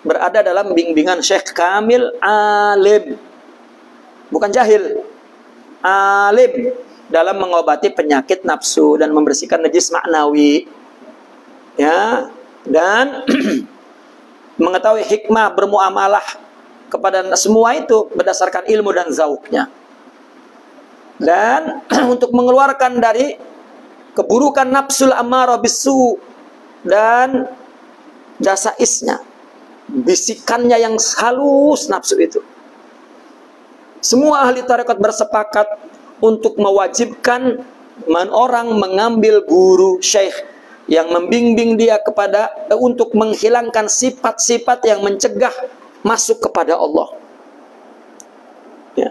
berada dalam bimbingan Syekh Kamil alim. Bukan jahil. Alim dalam mengobati penyakit nafsu dan membersihkan najis maknawi. Ya, dan mengetahui hikmah bermuamalah kepada semua itu berdasarkan ilmu dan zauknya. Dan untuk mengeluarkan dari keburukan nafsul ammarah bisu dan dasaisnya, bisikannya yang halus nafsu itu. Semua ahli tarekat bersepakat untuk mewajibkan orang mengambil guru syekh yang membimbing dia kepada untuk menghilangkan sifat-sifat yang mencegah masuk kepada Allah. Ya.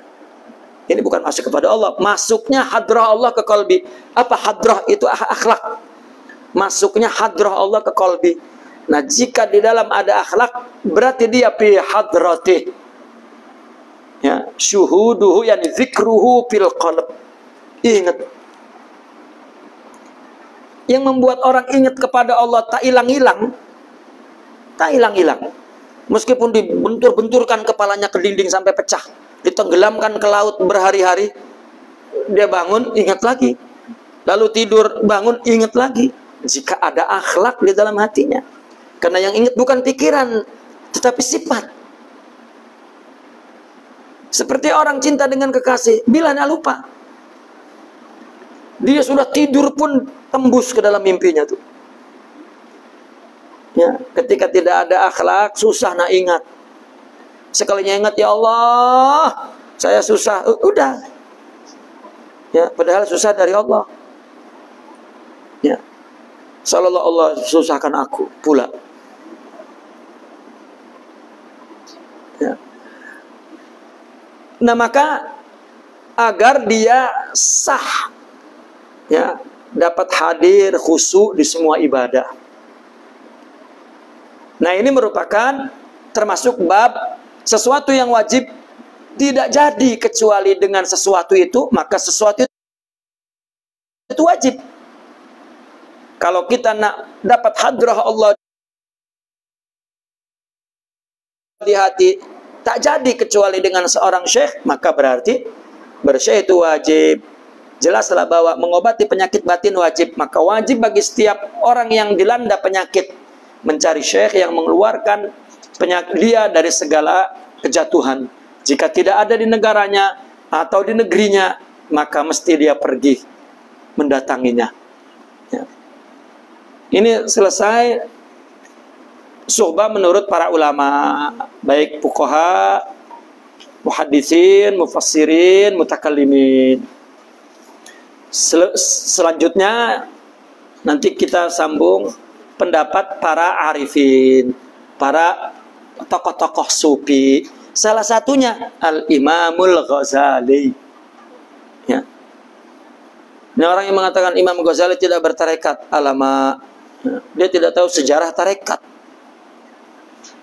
Ini bukan masuk kepada Allah, masuknya hadrah Allah ke qalbi. Apa hadrah itu? Akhlak. Masuknya hadrah Allah ke qalbi. Nah, jika di dalam ada akhlak, berarti dia fi hadratih. Ya, syuhuduhu yani zikruhu fil qalb. Ingat. Yang membuat orang ingat kepada Allah tak hilang-hilang. Tak hilang-hilang. Meskipun dibentur-benturkan kepalanya ke dinding sampai pecah, ditenggelamkan ke laut berhari-hari, dia bangun, ingat lagi. Lalu tidur, bangun, ingat lagi. Jika ada akhlak di dalam hatinya. Karena yang ingat bukan pikiran, tetapi sifat. Seperti orang cinta dengan kekasih, bila nak lupa. Dia sudah tidur pun tembus ke dalam mimpinya tuh. Ya, ketika tidak ada akhlak, susah nak ingat. Sekalinya ingat, ya Allah, saya susah, udah. Ya, padahal susah dari Allah. Ya, seolah-olah Allah susahkan aku pula. Ya. Nah, maka agar dia sah, ya, dapat hadir khusyuk di semua ibadah. Nah, ini merupakan termasuk bab sesuatu yang wajib tidak jadi kecuali dengan sesuatu itu, maka sesuatu itu wajib. Kalau kita nak dapat hadrah Allah di hati, tak jadi kecuali dengan seorang syekh, maka berarti bersyekh itu wajib. Jelaslah bahwa mengobati penyakit batin wajib, maka wajib bagi setiap orang yang dilanda penyakit mencari syekh yang mengeluarkan penyakit dia dari segala kejatuhan. Jika tidak ada di negaranya atau di negerinya, maka mesti dia pergi mendatanginya. Ya. Ini selesai suhbah menurut para ulama, baik fuqaha, muhaddisin, mufassirin, mutakallimin. Selanjutnya nanti kita sambung pendapat para arifin, para tokoh-tokoh sufi. Salah satunya Al-Imamul Ghazali. Ya. Ini orang yang mengatakan Imam Ghazali tidak bertarekat, alamak. Dia tidak tahu sejarah tarekat.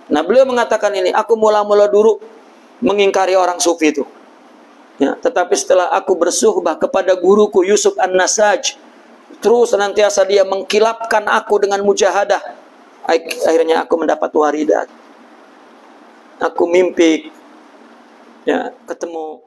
Nah, beliau mengatakan ini, aku mula-mula dulu mengingkari orang sufi itu. Ya, tetapi setelah aku bersuhbah kepada guruku Yusuf An-Nasaj, terus senantiasa dia mengkilapkan aku dengan mujahadah. Akhirnya aku mendapat waridat. Aku mimpi, ya, ketemu